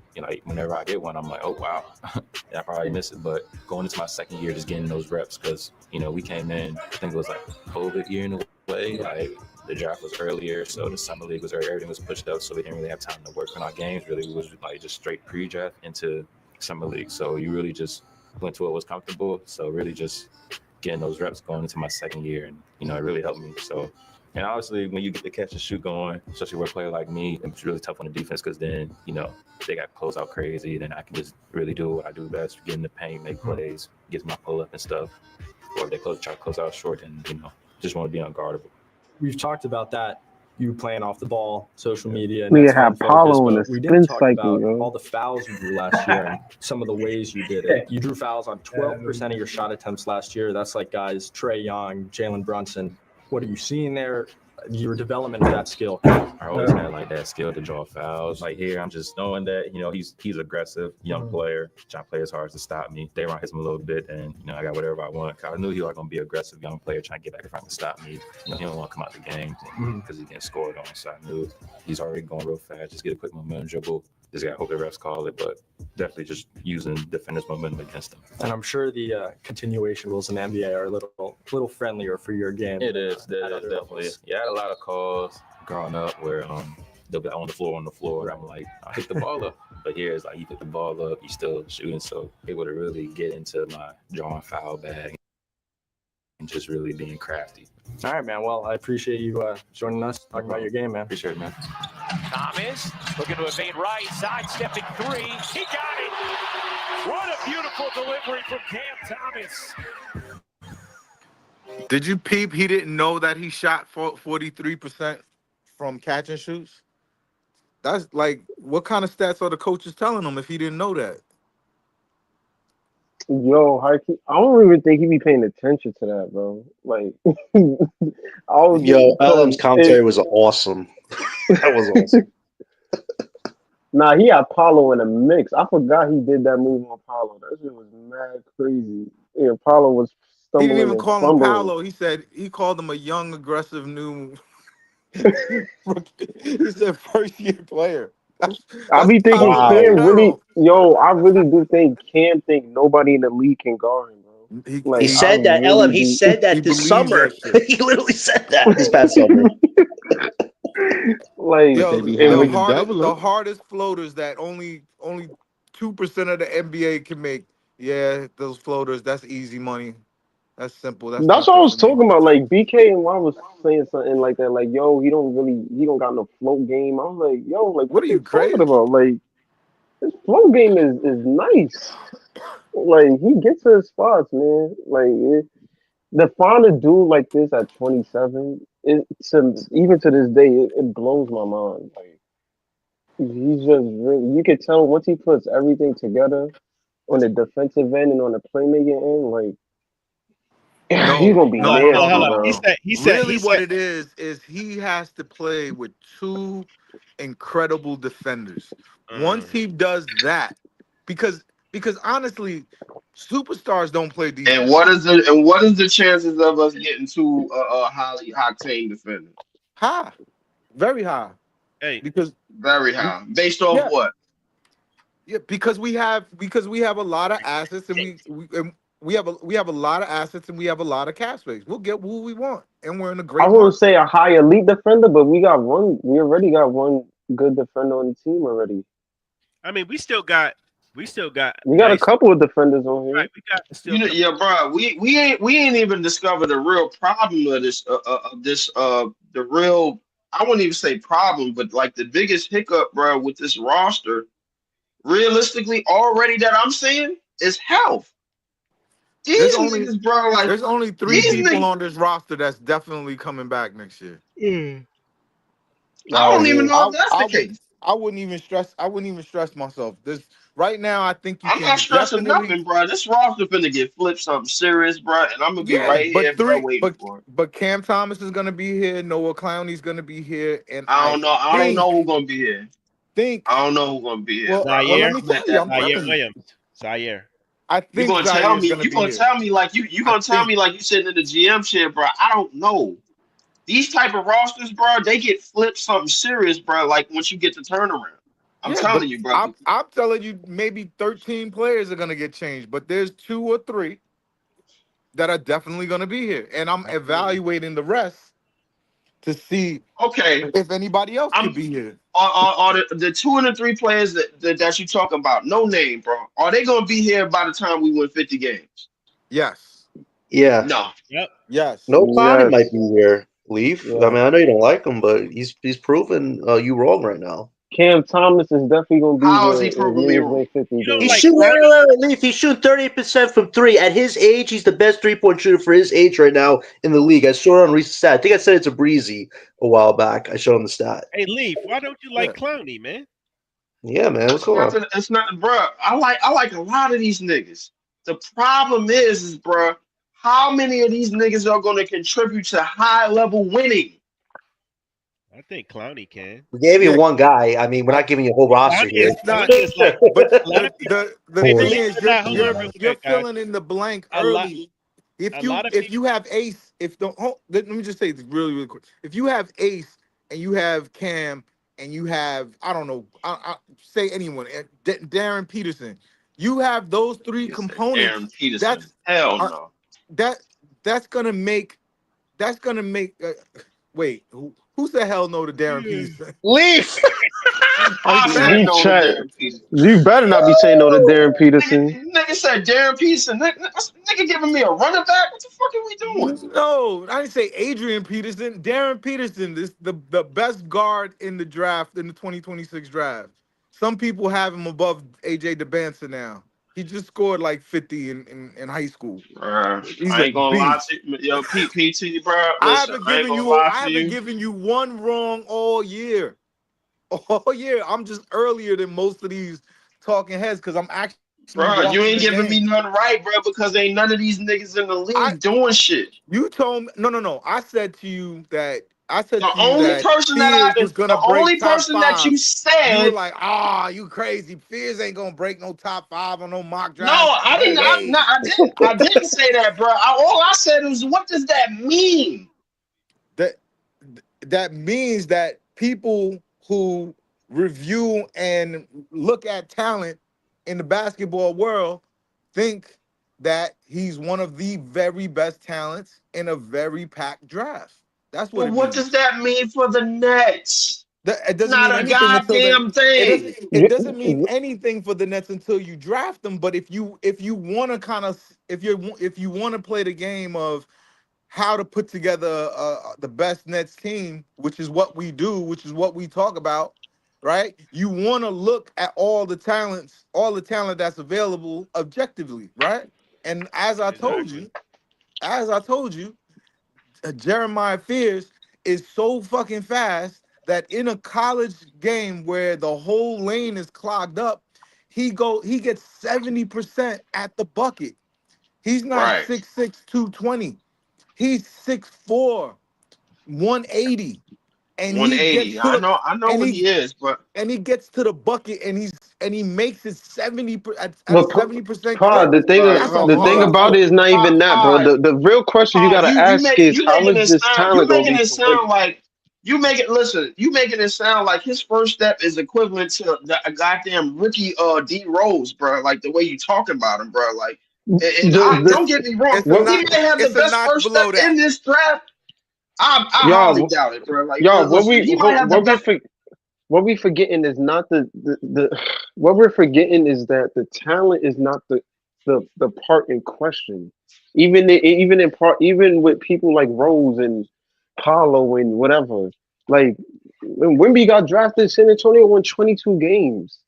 whenever I get one, I'm like, oh, wow. And I probably miss it. But going into my second year, just getting those reps because, we came in, I think it was COVID year in a way. The draft was earlier, so the summer league was early. Everything was pushed up, so we didn't really have time to work on our games. Really, it was just straight pre-draft into summer league. So you really just went to what was comfortable. So really just getting those reps going into my second year, and it really helped me. So, and obviously when you get the catch and shoot going, especially with a player like me, it's really tough on the defense because then they got close out crazy, and then I can just really do what I do best: get in the paint, make plays, get my pull up and stuff. Or if they try to close out short, and just want to be unguardable. We've talked about that, you playing off the ball, social media. We have Paulo in a spin cycle, all the fouls you drew last year and some of the ways you did it. You drew fouls on 12% of your shot attempts last year. That's like guys, Trae Young, Jalen Brunson. What are you seeing there? Your development of that skill. I always had that skill to draw fouls. Here, I'm just knowing that he's aggressive, young player, trying to play as hard as to stop me. They hits him a little bit, and I got whatever I want. I knew he was going to be an aggressive young player trying to get back in front to stop me. He don't want to come out the game because he's getting scored on. So I knew he's already going real fast. Just get a quick momentum dribble, Just got to hope the refs call it, but definitely just using defenders' momentum against them. And I'm sure the continuation rules in the NBA are a little friendlier for your game. It is definitely. Yeah, I had a lot of calls growing up where they'll be on the floor. I'm like, I hit the ball up. But here it's like you pick the ball up, you still shooting. So able to really get into my drawing foul bag and just really being crafty. All right, man. Well, I appreciate you joining us, talking about your game, man. Appreciate it, man. Thomas looking to evade right, sidestepping three. He got it. What a beautiful delivery from Cam Thomas. Did you peep? He didn't know that he shot 43% from catch and shoots. That's like, what kind of stats are the coaches telling him if he didn't know that? Yo, I don't even think he be paying attention to that, bro. Like, LM's commentary was awesome. That was awesome. Nah, he had Paulo in a mix. I forgot he did that move on Paulo. That shit was mad crazy. Yeah, Paulo was He stumbling. didn't even and call him fumbling. Paolo. He called him a young, aggressive new. He said first-year player. I be thinking Paolo Cam really, Banchero. I really do think Cam think nobody in the league can guard him, bro. He said that, LM. He said that this summer. He literally said that this past summer. Like, Yo, be the hardest floaters that only 2% of the NBA can make. Yeah, those floaters. That's easy money. That's simple. That's what I was talking about. Like BK and Y was saying something like that. Like, yo, he don't got no float game. I was like, yo, like, what are you talking about? Like, his float game is nice. Like, he gets to his spots, man. Like, to find a dude like this at 27, even to this day, it blows my mind. Like, he's just really, you could tell once he puts everything together on the defensive end and on the playmaking end, like, he's gonna be nasty, bro. He said what it is he has to play with two incredible defenders. Once he does that, because honestly, superstars don't play defense. And what is the chances of us getting to a highly octane defender? High, very high. Hey, because very high. Based off what? Yeah, because we have a lot of assets and we have a lot of assets and we have a lot of cap space. We'll get who we want, and we're in a great. I wouldn't say a high elite defender, but we already got one good defender on the team already. I mean, we still got a couple of defenders on here. Right, we got still. Yeah, bro. We ain't even discovered the real problem of this. The real. I wouldn't even say problem, but like the biggest hiccup, bro, with this roster, realistically, already that I'm seeing is health. These niggas, bro, like there's only 3 people on this roster that's definitely coming back next year. I don't even know if that's the case. I wouldn't even stress myself. Right now, I think I'm not stressing nothing, bro. This roster finna get flipped something serious, bro, and I'm gonna be right here waiting for it. But Cam Thomas is gonna be here. Noah Clowney's gonna be here, and I don't know. I don't know who's gonna be here. I don't know who's gonna be here. Zaire Williams. Zaire. I think you're gonna tell me. You're gonna tell me like you gonna tell me like you sitting in the GM chair, bro. I don't know. These type of rosters, bro, they get flipped something serious, bro. Like once you get the turnaround. I'm telling you, bro. I'm telling you, maybe 13 players are gonna get changed, but there's 2 or 3 that are definitely gonna be here, and I'm evaluating the rest to see if anybody else could be here. Are the 2 and the 3 players that you talk about? No name, bro. Are they gonna be here by the time we win 50 games? Yes. Yeah. No. Yep. Yes. No Clowney might be here. Leaf. Yeah. I mean, I know you don't like him, but he's proven you wrong right now. Cam Thomas is definitely going to be How is he proving me wrong? He's shooting 38% from 3. At his age, he's the best 3-point shooter for his age right now in the league. I saw it on recent stat. I think I said it to Breezy a while back. I showed him the stat. Hey, Leaf, why don't you like Clowney, man? Yeah, man. What's going on? It's not, bro. I like a lot of these niggas. The problem is, bro, how many of these niggas are going to contribute to high-level winning? I think Clowney can. We gave you one guy. I mean, we're not giving you a whole roster here. It's not just like, but the thing is, you're filling in the blank early. If you have Ace, let me just say this really quick. If you have Ace and you have Cam and you have, I don't know, say anyone, Darren Peterson. You have those three components. Aaron Peterson. That's Hell no. that's gonna make wait, who said hell no to Darren Peterson? Leaf. I said Leaf no to chat. Darren Peterson. You better not be saying no to Darren Peterson. Nigga said Darren Peterson. Nigga giving me a running back. What the fuck are we doing? No, I didn't say Adrian Peterson. Darren Peterson is the best guard in the draft, in the 2026 draft. Some people have him above AJ DeBanza now. He just scored like 50 in high school. He's I ain't gonna lie to you. Yo, PT, bro. Listen, I haven't given you one wrong all year. All year. I'm just earlier than most of these talking heads because I'm actually. Bro, you ain't giving me nothing right, bro, because ain't none of these niggas in the league doing shit. You told me no. I said to you that the only person that you said, you were like, you crazy. Fears ain't gonna break no top 5 on no mock draft. No, I didn't. I didn't say that, bro. All I said was, what does that mean? That means that people who review and look at talent in the basketball world think that he's one of the very best talents in a very packed draft. That's what. But what does that mean for the Nets? It doesn't not mean a goddamn thing. It doesn't mean anything for the Nets until you draft them. But if you want to play the game of how to put together the best Nets team, which is what we do, which is what we talk about, right? You want to look at all the talent that's available objectively, right? And as I told you, Jeremiah Fears is so fucking fast that in a college game where the whole lane is clogged up, he gets 70% at the bucket. He's not 6'6", 220. He's 6'4", 180. And 180. I know what he is, but he gets to the bucket and he makes it 70% at 70%. The thing about it is not even that, bro. The real question you gotta ask is how is this talent gonna be? You making it sound like his first step is equivalent to a goddamn rookie D Rose, bro. Like the way you talking about him, bro. Like, don't get me wrong. He may have the best first step in this draft. I highly doubt it, bro. Like, what we forgetting is not what we're forgetting is that the talent is not the part in question. Even with people like Rose and Paulo and whatever. Like when Wemby got drafted, San Antonio won 22 games.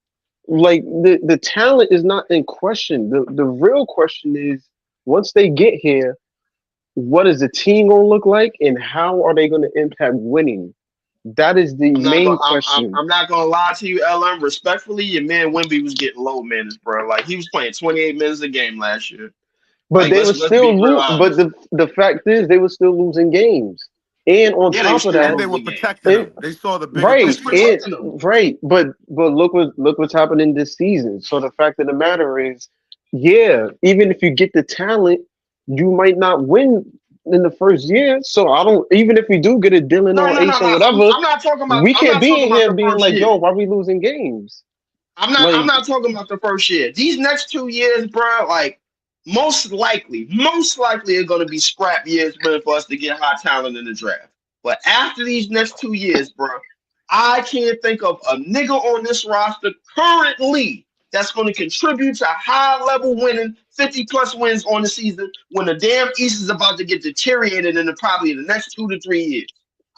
Like the talent is not in question. The real question is once they get here, what is the team gonna look like and how are they gonna impact winning? That is the main question. I'm not gonna lie to you, LM. Respectfully, your man Wemby was getting low minutes, bro. Like he was playing 28 minutes a game last year. But they were still losing. But the fact is, they were still losing games. And on top of that, they were protecting them. They saw the big right. But look what's happening this season. So the fact of the matter is, even if you get the talent, you might not win in the first year. So even if we do get a Dylan or Ace or whatever, I'm not talking about. We can't be in here being like, yo, why are we losing games? I'm not talking about the first year. These next 2 years, bro, like most likely are going to be scrap years for us to get high talent in the draft. But after these next 2 years, bro, I can't think of a nigga on this roster currently that's going to contribute to high level winning, 50 plus wins on the season when the damn East is about to get deteriorated in probably the next 2 to 3 years.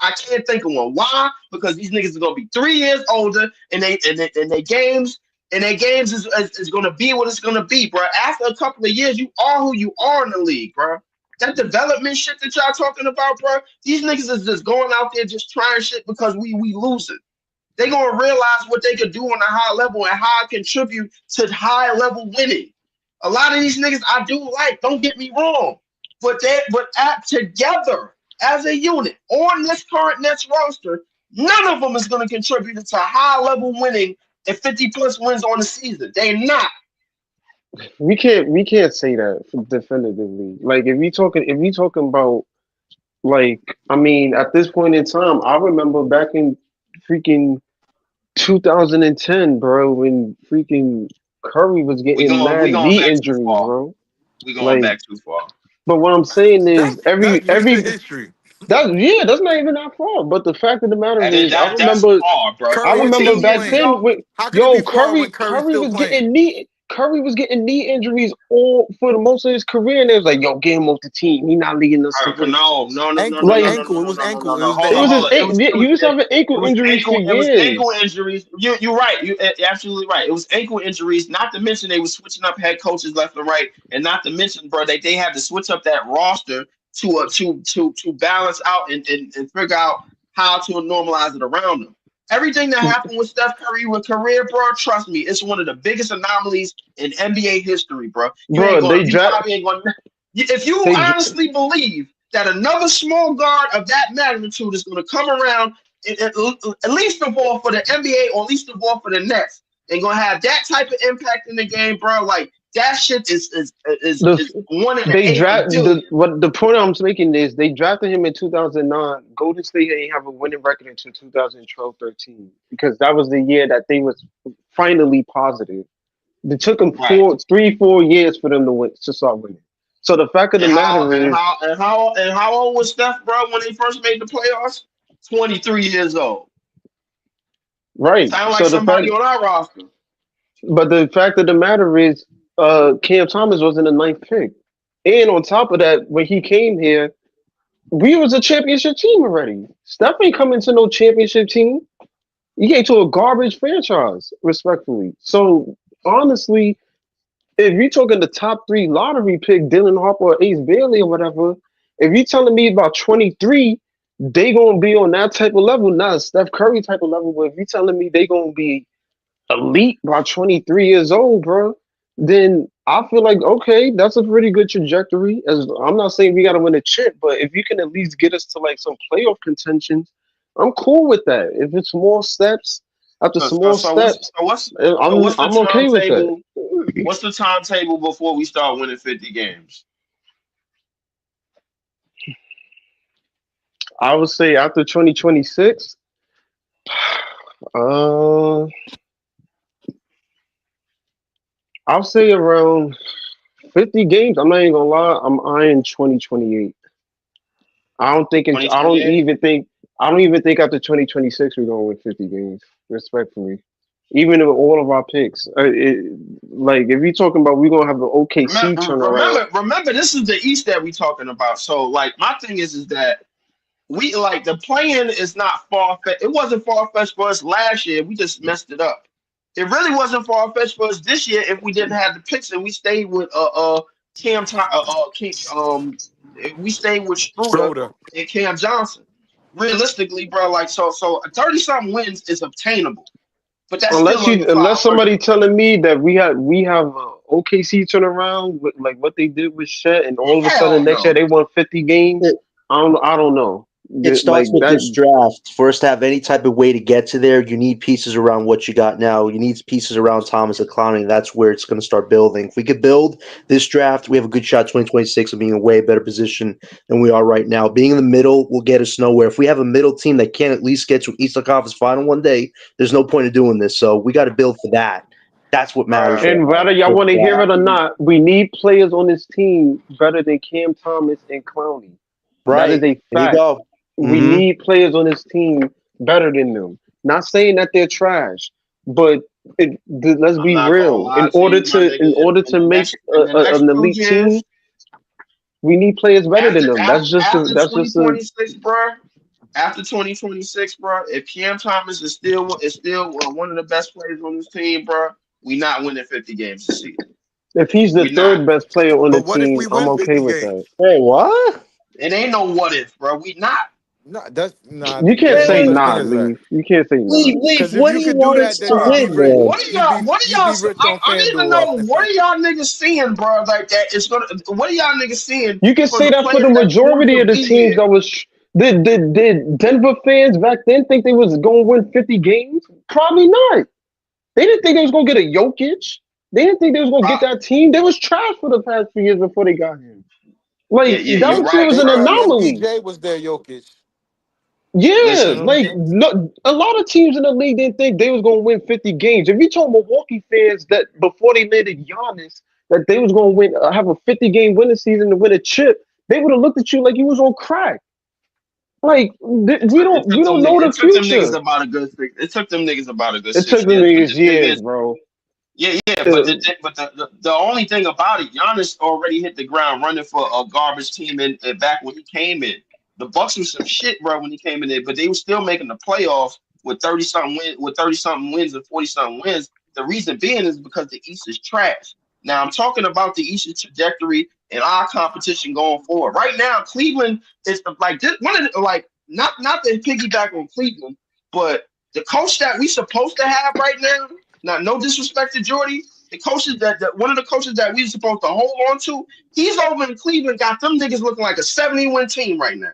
I can't think of one. Why? Because these niggas are going to be 3 years older and their games is going to be what it's going to be, bro. After a couple of years, you are who you are in the league, bro. That development shit that y'all talking about, bro, these niggas is just going out there just trying shit because we losing. They going to realize what they could do on a high level and how it contribute to high level winning. A lot of these niggas I do like, don't get me wrong, but together as a unit on this current Nets roster, none of them is going to contribute to high level winning and 50 plus wins on the season. They're not. We can't say that definitively. Like if we talking about, like, I mean, at this point in time, I remember back in freaking 2010, bro, when freaking Curry was getting We mad going knee back too injuries, far. bro. We going Like, back too far. but what I'm saying is That's recent history. that's not even that far. But the fact of the matter And is, that's far, bro. I Curry is remember still 14 back years playing. then ago. when How can it be far when Curry Curry's still was playing? getting knee injuries all for the most of his career, and it was like, yo, get him off the team. He not leading us to win. No. Ankle, Like ankle. It was ankle. It was the it was his ankle. he was having ankle injuries for It was ankle years. injuries. You're right. You're absolutely right. It was ankle injuries. Not to mention they were switching up head coaches left and right, and not to mention, bro, they had to switch up that roster to balance out and figure out how to normalize it around them. Everything that happened with Steph Curry with career, bro, trust me, it's one of the biggest anomalies in NBA history, bro. You probably ain't gonna. If you honestly believe that another small guard of that magnitude is going to come around and at least the ball for the NBA or at least the ball for the Nets and going to have that type of impact in the game, bro, like that shit is one in They eight draft billion. the point I'm making is they drafted him in 2009. Golden State didn't have a winning record until 2012-13 because that was the year that they was finally positive. It took them 4 years for them to start winning. So the fact of the matter is, how old was Steph, bro, when they first made the playoffs? 23 years old. right? Sound like So somebody on our roster. but the fact of the matter is, Cam Thomas wasn't a ninth pick, and on top of that, when he came here, we was a championship team already. Steph ain't coming to no championship team. You came to a garbage franchise, respectfully. So honestly, if you're talking the top 3 lottery pick, Dylan Harper or Ace Bailey or whatever, if you're telling me about 23, they gonna be on that type of level, not a Steph Curry type of level. But if you're telling me they gonna be elite by 23 years old, bro, then I feel like okay, that's a pretty good trajectory. As I'm not saying we gotta win a chip, but if you can at least get us to like some playoff contention, I'm cool with that. If it's small steps after small steps, What's I'm the okay with that. timetable? What's the timetable before we start winning 50 games? I would say after 2026, I'll say around 50 games. I'm not even gonna lie. I'm eyeing 2028. I don't think. I don't even think after 2026 we're gonna win 50 games. Respectfully, even with all of our picks, like if you're talking about we're gonna have the OKC turnaround. Remember, this is the East that we're talking about. So, like, my thing is that we like the plan is not far fetched. It wasn't far fetched for us last year. We just messed it up. It really wasn't far fetched for us this year if we didn't have the picks and we stayed with we stayed with Struder Schroeder. and Cam Johnson. Realistically, bro, like so 30 something wins is obtainable, but that's still under Unless 500. somebody telling me that we have OKC turnaround with like what they did with Shet, and all of a sudden next year they won 50 games. I don't know. It starts with this draft. For us to have any type of way to get to there, you need pieces around what you got now. You need pieces around Thomas and Clowney. That's where it's going to start building. If we could build this draft, we have a good shot 2026 of being in a way better position than we are right now. Being in the middle will get us nowhere. If we have a middle team that can at least get to Eastern Conference Final one day, there's no point of doing this. So we got to build for that. That's what matters. And whether y'all want to hear it or not, we need players on this team better than Cam Thomas and Clowney. Right. That is a fact. There you go. We need players on this team better than them. Not saying that they're trash, but let's be real. In order to make an elite team, we need players better than them. That's just 2026, bro. After 2026, bro. If Cam Thomas is still one of the best players on this team, bro, we not winning 50 games this season. If he's the third best player on the team, I'm okay with that. Hey, what? It ain't no what if, bro. We not. No, that's nah. You can't say not, Leaf. You can't say not. Leaf, what do you want us to win, man? What are y'all? I need to know what are y'all niggas seeing, bro? Like that it's gonna. What are y'all niggas seeing? You can say that for the majority of the teams that was. Did Denver fans back then think they was gonna win 50 games? Probably not. They didn't think they was gonna get a Jokic. They didn't think they was gonna get that team. They was trash for the past few years before they got him. Like that was an anomaly. DJ was there, Jokic. Yeah, like no, a lot of teams in the league didn't think they was gonna win 50 games. If you told Milwaukee fans that before they landed Giannis that they was gonna win, have a 50-game winning season to win a chip, they would have looked at you like you was on crack. Like we don't know the future. It took them niggas about a good 6. It took them niggas about a good 6 It took them years. niggas years, bro. Yeah, but the only thing about it, Giannis already hit the ground running for a garbage team and back when he came in. The Bucks was some shit, bro, when he came in there, but they were still making the playoffs with 30-something wins and 40-something wins. The reason being is because the East is trash. Now I'm talking about the East's trajectory and our competition going forward. Right now, Cleveland is like this, one of the, like not to piggyback on Cleveland, but the coach that we supposed to have right now. Now, no disrespect to Jordi, the coaches that one of the coaches that we supposed to hold on to, he's over in Cleveland, got them niggas looking like a 70-win team right now.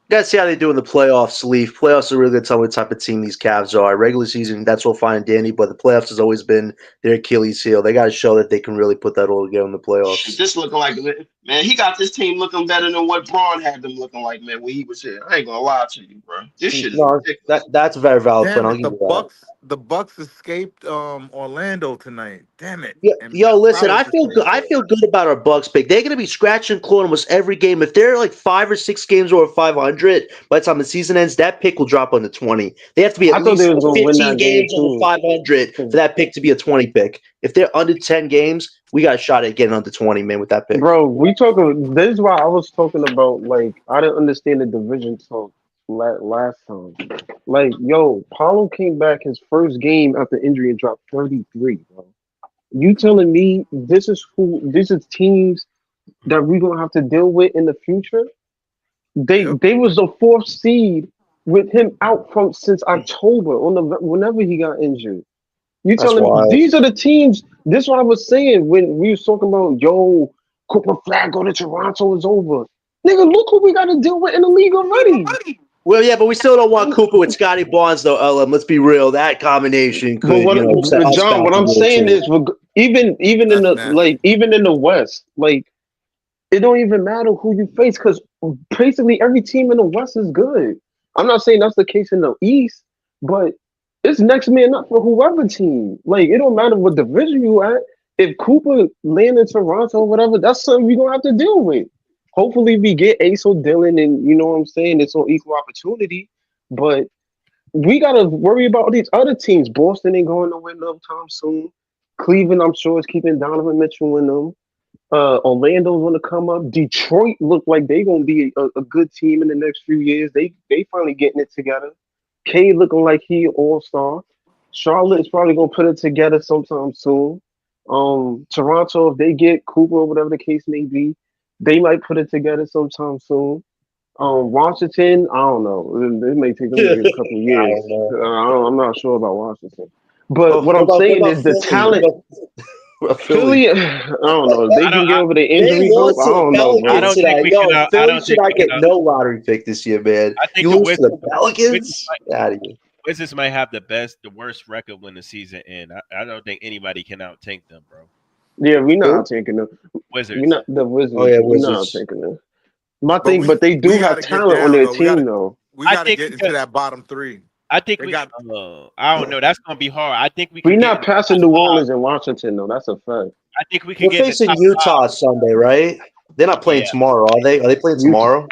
You gotta see how they do in the playoffs, Leaf. Playoffs are really gonna tell what type of team these Cavs are. Regular season, that's all fine and dandy, but the playoffs has always been their Achilles heel. They gotta show that they can really put that all together in the playoffs. This looking like, man, he got this team looking better than what Braun had them looking like, man, when he was here. I ain't gonna lie to you, bro. This shit is ridiculous. That's a very valid point. I'll give you that. The Bucks escaped Orlando tonight. Damn it. Yo, listen, I feel good about our Bucks pick. They're gonna be scratching clawing almost every game. If they're like 5 or 6 games over 500 by the time the season ends, that pick will drop under 20. They have to be at least 15 games over 500 for that pick to be a 20 pick. If they're under 10 games, we got a shot at getting under 20, man, with that pick. Bro, this is why I was talking about, like, I didn't understand the division talk last time. Like, yo, Paulo came back his first game after injury and dropped 33, bro. You telling me this is teams that we're gonna have to deal with in the future? They was the 4th seed with him out since October whenever he got injured. You telling me these are the teams? This is what I was saying when we was talking about, yo, Cooper Flag go to Toronto is over. Nigga, look who we got to deal with in the league already. Well, yeah, but we still don't want Cooper with Scotty Barnes, though, LM. Let's be real. That combination could, John, what I'm saying is, even in the West, like, it don't even matter who you face because basically every team in the West is good. I'm not saying that's the case in the East, but it's next man up for whoever team. Like, it don't matter what division you at. If Cooper land in Toronto or whatever, that's something we're going to have to deal with. Hopefully we get Ace or Dylan and, you know what I'm saying, it's on equal opportunity. But we got to worry about these other teams. Boston ain't going to win no time soon. Cleveland, I'm sure, is keeping Donovan Mitchell in them. Orlando's going to come up. Detroit look like they're going to be a good team in the next few years. They finally getting it together. K looking like he all-star. Charlotte is probably going to put it together sometime soon. Toronto, if they get Cooper or whatever the case may be, they might put it together sometime soon. Washington, I don't know. It may take them a couple years. I'm not sure about Washington. But what I'm saying is the talent. Philly, I don't know. They can get over the injury group. I don't know. I don't think we can. Philly should not get no lottery pick this year, man. I think you lose to the Pelicans. Out of here. Wizards might have the worst record when the season ends. I don't think anybody can out-tank them, bro. Yeah, we're not out-tanking them. Wizards. We're not the Wizards. Oh, yeah, we're not out-tanking them. My thing, but they do have talent on their team, though. We got to get into that bottom 3. I think I don't know. That's gonna be hard. I think we're not passing New Orleans and Washington, though. That's a fact. I think we can get facing Utah Sunday, right? They're not playing tomorrow, are they? Are they playing tomorrow?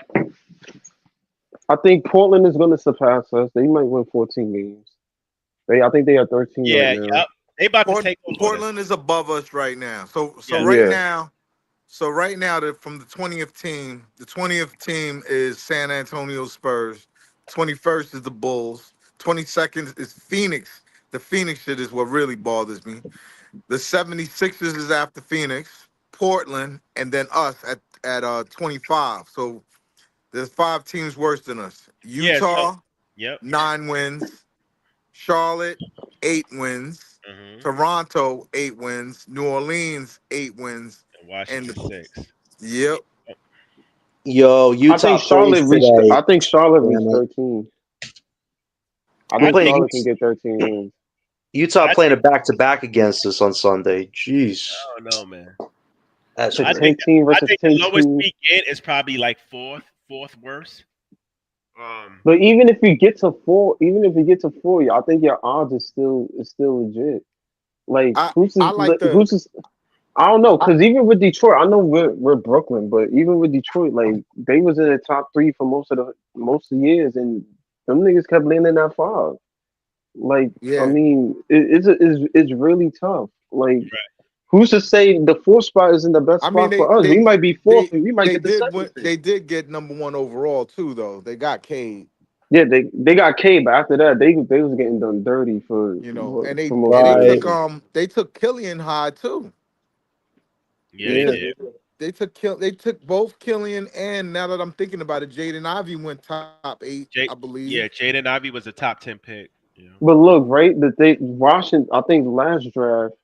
I think Portland is going to surpass us. They might win 14 games. I think they are 13 right now. Yep. They about to take Portland is above us right now. So right now, from the 20th team is San Antonio Spurs. 21st is the Bulls. 22nd is Phoenix. The Phoenix shit is what really bothers me. The 76ers is after Phoenix, Portland, and then us at 25. So there's 5 teams worse than us. Utah, 9 wins. Charlotte, 8 wins. Mm-hmm. Toronto, 8 wins. New Orleans, 8 wins. And Washington, 6. Yep. Yo, Utah. I think Charlotte reached 13. I think Charlotte can get 13 wins. Utah playing a back-to-back against us on Sunday. Jeez. I don't know, man. That's I think the lowest we get is probably like fourth worst. But even if you get to 4, I think your odds is still legit. Like I like the. I don't know, because even with Detroit, I know we're Brooklyn, but even with Detroit, like they was in the top 3 for most of the years, and them niggas kept landing at 5. Like, I Yeah, mean, it's really tough. Like, who's to say the 4th spot isn't the best I mean spot for us? We might be 4th, and we might they get the did 2nd pick. they did get #1 overall too though. They got Cade. Yeah, they got K, but after that, they was getting done dirty for You know, and most of the season. they took Killian high too. Yeah, they did. They took both Killian and, now that I'm thinking about it, Jaden Ivey went top 8, I believe. Yeah, Jaden Ivey was a top 10 pick. Yeah. But look, right, Washington, I think last draft,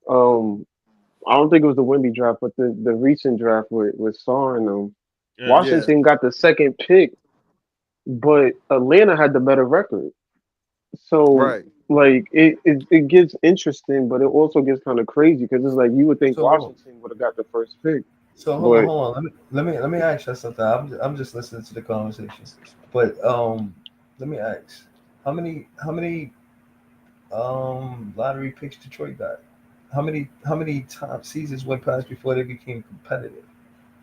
I don't think it was the Wemby draft, but the recent draft with Sarr and them, Washington got the 2nd pick, but Atlanta had the better record. So like it gets interesting, but it also gets kind of crazy because it's like you would think Washington would have got the 1st pick. So hold on. Let me ask you something. I'm just listening to the conversation, but let me ask, how many lottery picks Detroit got? How many top seasons went past before they became competitive?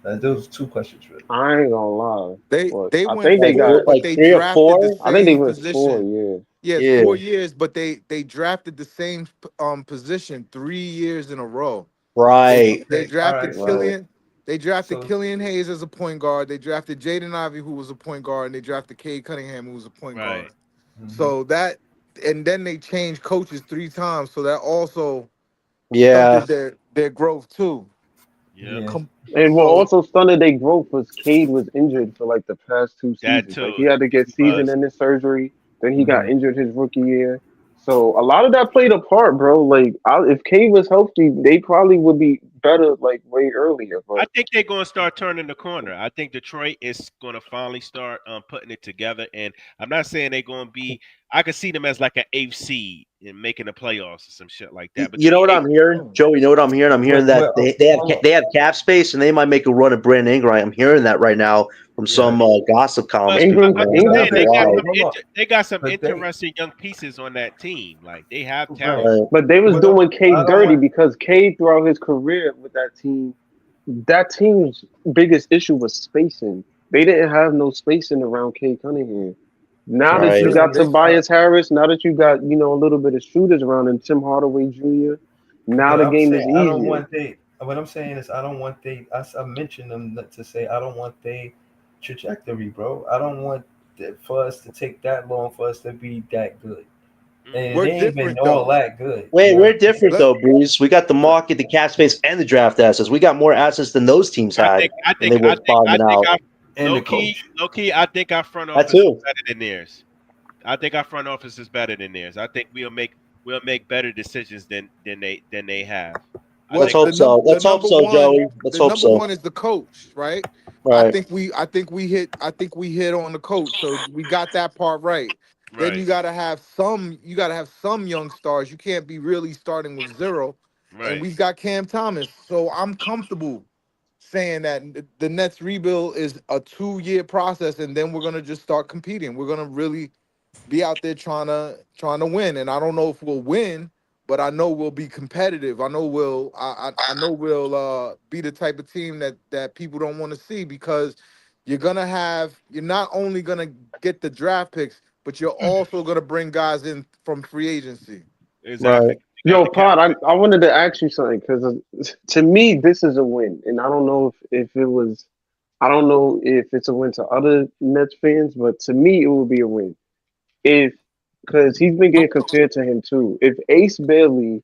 Those 2 questions, really. I ain't gonna lie. They I went think they got like 3 or 4. I think they went 4. Yeah, 4 years, but they drafted the same position 3 years in a row. Right. They drafted Killian. Right. They drafted Killian Hayes as a point guard. They drafted Jaden Ivey, who was a point guard, and they drafted Cade Cunningham, who was a point guard. Mm-hmm. So that, and then they changed coaches 3 times, so that also stunted their growth too. Yeah. And what also stunted their growth was Cade was injured for like the past 2 seasons. Like he had to get season-ending surgery. Then he got injured his rookie year. So a lot of that played a part, bro. Like if Cade was healthy, they probably would be better like way earlier. But I think they're going to start turning the corner. I think Detroit is going to finally start putting it together. And I'm not saying they're going to be. I could see them as like an 8th seed and making the playoffs or some shit like that. But you know what I'm hearing, Joe? You know what I'm hearing? I'm hearing that they have cap space and they might make a run at Brandon Ingram. I'm hearing that right now from some gossip columns. They got some interesting young pieces on that team. Like they have talent. But they was doing Cade dirty because Cade throughout his career with that team's biggest issue was spacing. They didn't have no spacing around Cade Cunningham. Now that you got Tobias Harris, now that you got a little bit of shooters around and Tim Hardaway Jr., now the game is easier. What I'm saying is I mentioned them to say I don't want their trajectory, bro. I don't want for us to take that long for us to be that good. And we're they ain't been different, all that good. Wait, we're different though, Breeze. We got the market, the cap space, and the draft assets. We got more assets than those teams had. I think low key, I think our front office is better than theirs. I think our front office is better than theirs. I think we'll make better decisions than they have. Let's hope so. Let's hope so, Joey. Let's hope so. Number 1 is the coach, right? Right. I think we hit on the coach, so we got that part right. Then you gotta have some young stars. You can't be really starting with 0. Right. And we've got Cam Thomas, so I'm comfortable saying that the Nets rebuild is a 2-year process, and then we're gonna just start competing. We're gonna really be out there trying to win. And I don't know if we'll win, but I know we'll be competitive. I know we'll be the type of team that people don't want to see, because you're not only gonna get the draft picks, but you're also gonna bring guys in from free agency. Exactly. Right. Yo, Pod, I wanted to ask you something because to me this is a win, and I don't know if it's a win to other Nets fans, but to me it would be a win because he's been getting compared to him too. If Ace Bailey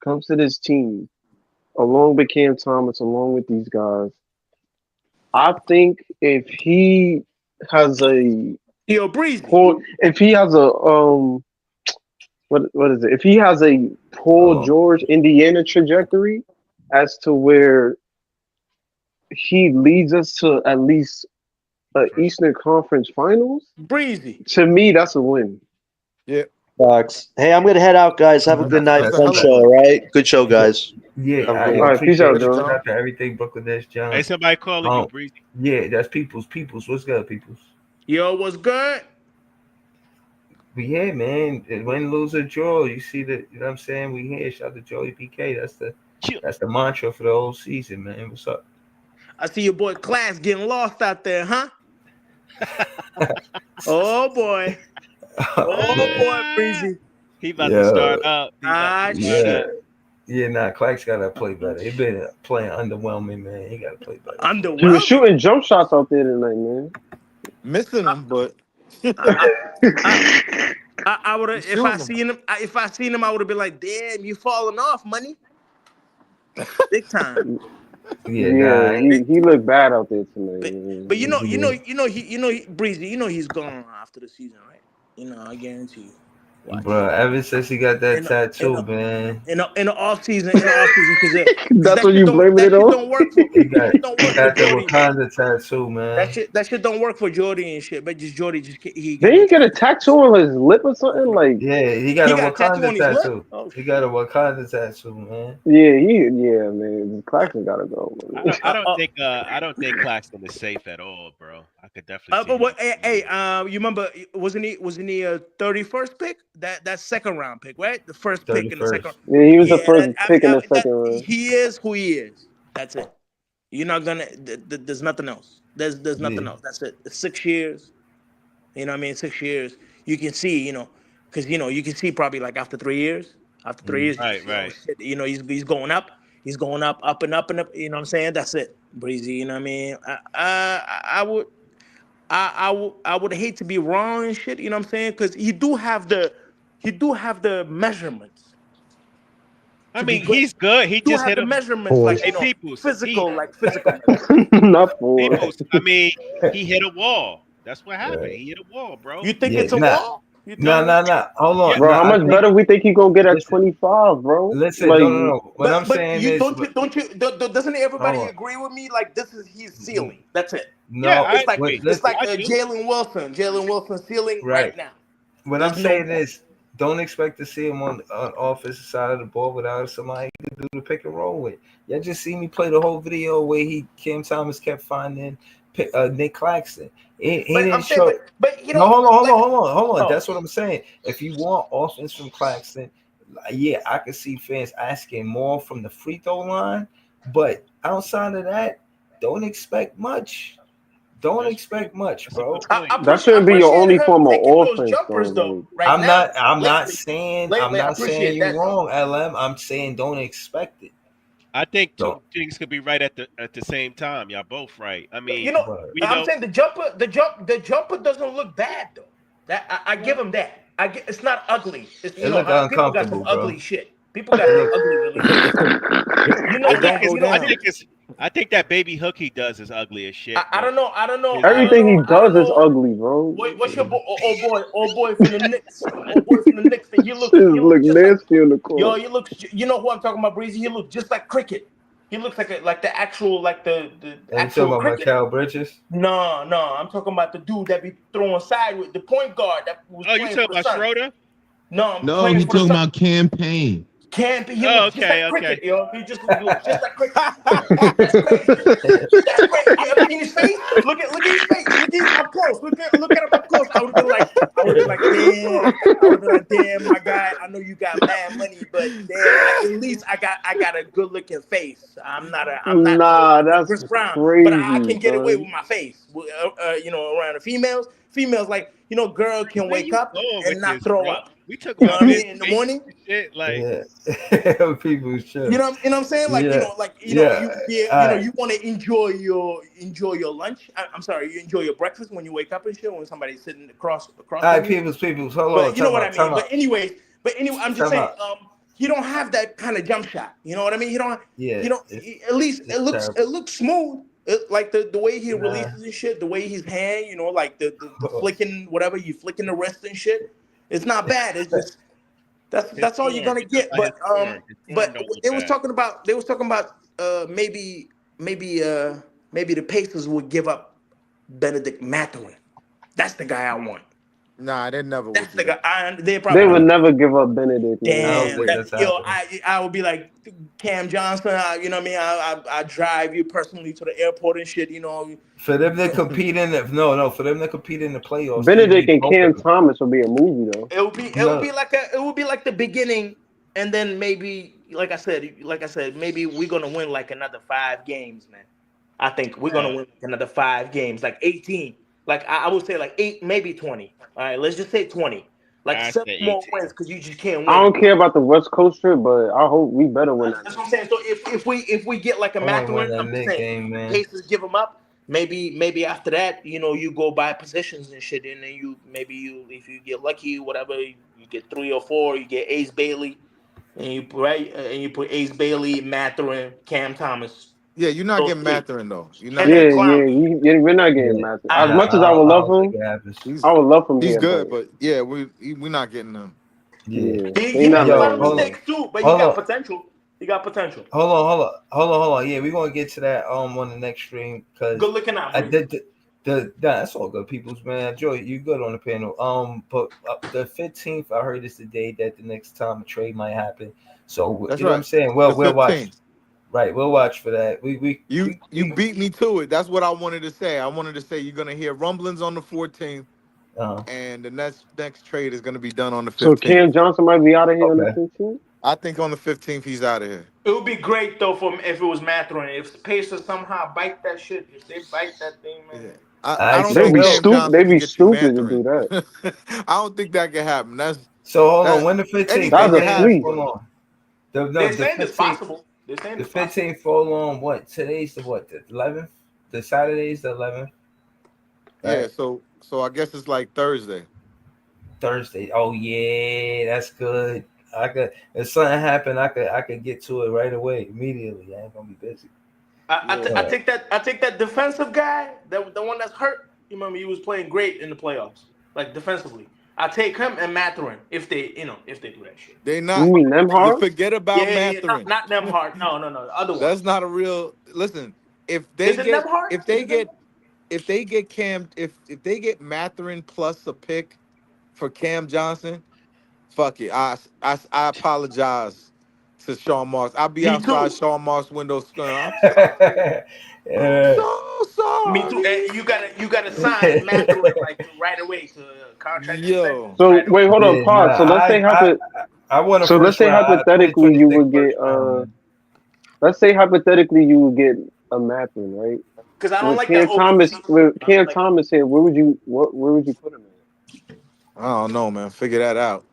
comes to this team along with Cam Thomas, along with these guys, I think if he has a if he has a Paul George Indiana trajectory as to where he leads us to at least an Eastern Conference Finals, breezy. To me, that's a win. Yeah. Fox. Hey, I'm gonna head out, guys. Have a good night. Fun show, all right? Good show, guys. Yeah. All right, peace out, John. After everything, Brooklyn Nets, John. Hey, somebody calling you, Breezy. Yeah, that's Peoples. What's good, Peoples? Yo, what's good? We here, man. Win, lose, or draw. You see the, you know what I'm saying? We here. Shout out to Joey PK. That's the mantra for the whole season, man. What's up? I see your boy Class getting lost out there, huh? Oh boy. Oh boy, Breezy. He about to start up. Yeah, nah, Clark's gotta play better. He been playing underwhelming, man. He gotta play better. Underwhelming. He was shooting jump shots out there tonight, man. Missing them, but I would have if I seen him, I would have been like, damn, you falling off, money. Big time. He looked bad out there tonight. But Breezy, he's gone after the season, right? I guarantee you. Bro, ever since he got that tattoo, man. In the off season, because that's what you blaming it on. Don't work for he got the Wakanda tattoo, man. That shit don't work for Jordi and shit. But just Jordi Did he get a tattoo on his lip or something? Like he got a Wakanda tattoo. He got a Wakanda tattoo, man. Yeah, man. Claxton gotta go. I don't think Claxton is safe at all, bro. I could definitely. You remember? Wasn't he a 31st pick? That second round pick, right? The first pick in the second. Yeah, he was the first pick in the second round. He is who he is. That's it. You're not gonna. There's nothing else. There's nothing else. That's it. It's 6 years. You know what I mean? 6 years. You can see, because you can see probably like after 3 years. After 3 years, right. He's going up. He's going up, up and up and up. You know what I'm saying? That's it, Breezy. You know what I mean? I would hate to be wrong and shit. You know what I'm saying? Because he do have the measurements. I mean, he's good. He just hit the measurements, like physical. Not for. I mean, he hit a wall. That's what happened. He hit a wall, bro. You think it's a wall? No. Hold on. Bro, how much better we think he gonna get at 25, bro? Listen, no. What I'm saying is, doesn't everybody agree with me? Like he's ceiling. That's it. No, it's like Jalen Wilson. Jalen Wilson ceiling right now. What I'm saying is, don't expect to see him on the offensive side of the ball without somebody to do the pick and roll with. Y'all just see me play the whole video where Cam Thomas kept finding Nick Claxton. He didn't show. Hold on. That's what I'm saying. If you want offense from Claxton, I can see fans asking more from the free throw line, but outside of that, don't expect much. Don't expect much, bro. That shouldn't be your only form of offense, though. I'm not saying you're wrong, LM. I'm saying don't expect it. I think two things could be right at the same time. Y'all both right. I mean, I'm saying the jumper doesn't look bad though. That I give him that. It's not ugly. It look uncomfortable, people got some ugly shit. People got some ugly. I think that baby hook he does is ugly as shit. I don't know. Everything he does is ugly, bro. What's your boy from the Knicks? And you look nasty on the court. Yo, you know who I'm talking about, Breezy? He looks just like cricket. He looks like the actual the actual talking cricket. about Mikal Bridges? No, I'm talking about the dude that be throwing side with the point guard that was. Oh, you talking about Schroeder? No, he's talking about campaign. Can't be. He looks just like cricket, yo. He just looks just like cricket. That's crazy. I mean, his face. Look at his face. Look at him up close. Look at him up close. I would have been like, damn, my guy. I know you got mad money, but damn, at least I got a good looking face. I'm not. That's Chris Brown, crazy, but I can get away with my face. Around the females. Females girl can wake up and not throw up. We took about in the morning. Shit, like people should. You know what I'm saying? Like you want to enjoy your lunch. I'm sorry, you enjoy your breakfast when you wake up and shit. When somebody's sitting across. All right, people, hold on. You know what I mean? But anyway, I'm just saying. He don't have that kind of jump shot. You know what I mean? He don't. Yeah. At least it looks smooth. Like the way he releases his shit, the way his hand, like the flicking whatever you flicking the wrist and shit. It's not bad. It's just that's all you're gonna get. But they was talking about maybe the Pacers would give up Benedict Mathurin. That's the guy I want. Nah, they never would. That's the guy. They would never give up Benedict. Damn, I would be like Cam Johnson. You know what I mean? I drive you personally to the airport and shit. You know, for them to compete in the for them to compete in the playoffs. Benedict and Cam Thomas would be a movie though. It would be like the beginning, and then maybe like I said, maybe we're gonna win like another 5 games, man. I think we're gonna win another 5 games, like 18. Like I would say like 8, maybe 20. All right, let's just say 20. Like 7 more wins because you just can't win. I don't care about the West Coast trip, but I hope we better win. That's what I'm saying. So if we get like a Matthew, I'm just saying, Pacers give them up. Maybe after that, you know, you go by positions and shit, and then if you get lucky, whatever, you get 3 or 4, you get Ace Bailey, and you put Ace Bailey, Mathurin, Cam Thomas. Yeah, you're not getting Mathurin though. We're not getting Mathurin. As much as I would love him, I would love him. He's good, but yeah, we're not getting him. Yeah, he made a lot of mistakes too, but he got potential. He got potential. Hold on. Yeah, we're gonna get to that on the next stream because good looking out. That's all good, peoples, man. Joy, you good on the panel. But the 15th, I heard this today that the next time a trade might happen. So you know what I'm saying? Well, we'll watch. Right, we'll watch for that. You beat me to it. That's what I wanted to say. I wanted to say you're gonna hear rumblings on the 14th, and the next trade is gonna be done on the 15th. So Cam Johnson might be out of here on the 15th. I think on the 15th he's out of here. It would be great though if it was Mathurin. If Pacers somehow bite that shit, if they bite that thing, man. I don't they'd think be stupid to do that. I don't think that can happen. Hold on. When the 15th? That's a sweep. Hold on. They're saying it's possible. The 15th fall on what? Today's the 11th? The Saturday's the 11th? Right? Yeah, so I guess it's like Thursday. Oh yeah, that's good. If something happened, I could get to it right away, immediately. I ain't gonna be busy. I take that defensive guy, the one that's hurt. You remember he was playing great in the playoffs, like defensively. I take him and Mathurin if they do that shit. They not. You mean Nemhard? Forget about Mathurin. Yeah, not Nemhard. No. Other one. That's not a real. Listen, if they get Mathurin plus a pick for Cam Johnson, fuck it. I apologize to Sean Marks. I'll be outside Sean Marks' window screaming. I'm so sorry. Me too. And you gotta sign Mathurin like right away to contract. Yo. So wait, hold on, pause. So let's say let's say hypothetically you would get let's say hypothetically you would get a Mathurin, right? Because I don't like Cam that Thomas. With Cam Thomas here, where would you put him in? I don't know, man. Figure that out.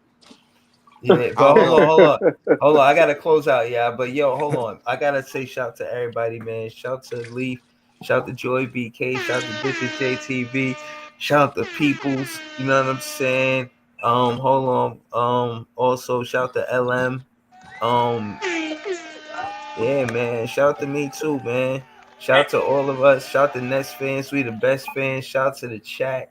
Yeah, but hold on. I gotta close out, But hold on. I gotta say shout to everybody, man. Shout to Leaf, shout to Joy BK, shout to Bitches JTV, shout to Peoples. You know what I'm saying? Hold on. Also shout to LM. Yeah, man. Shout to me too, man. Shout to all of us. Shout to Nets fans. We the best fans. Shout to the chat.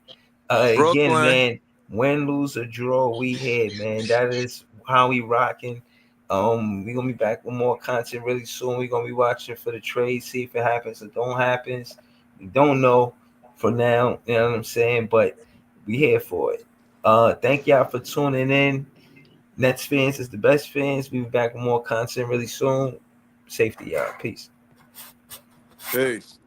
Again, man. Win, lose, or draw, we here, man. That is how we rocking. We're gonna be back with more content really soon. We're gonna be watching for the trade, see if it happens or don't happen. We don't know for now, you know what I'm saying? But we here for it. Thank y'all for tuning in. Nets fans is the best fans. We'll be back with more content really soon. Safety, y'all. Peace. Peace.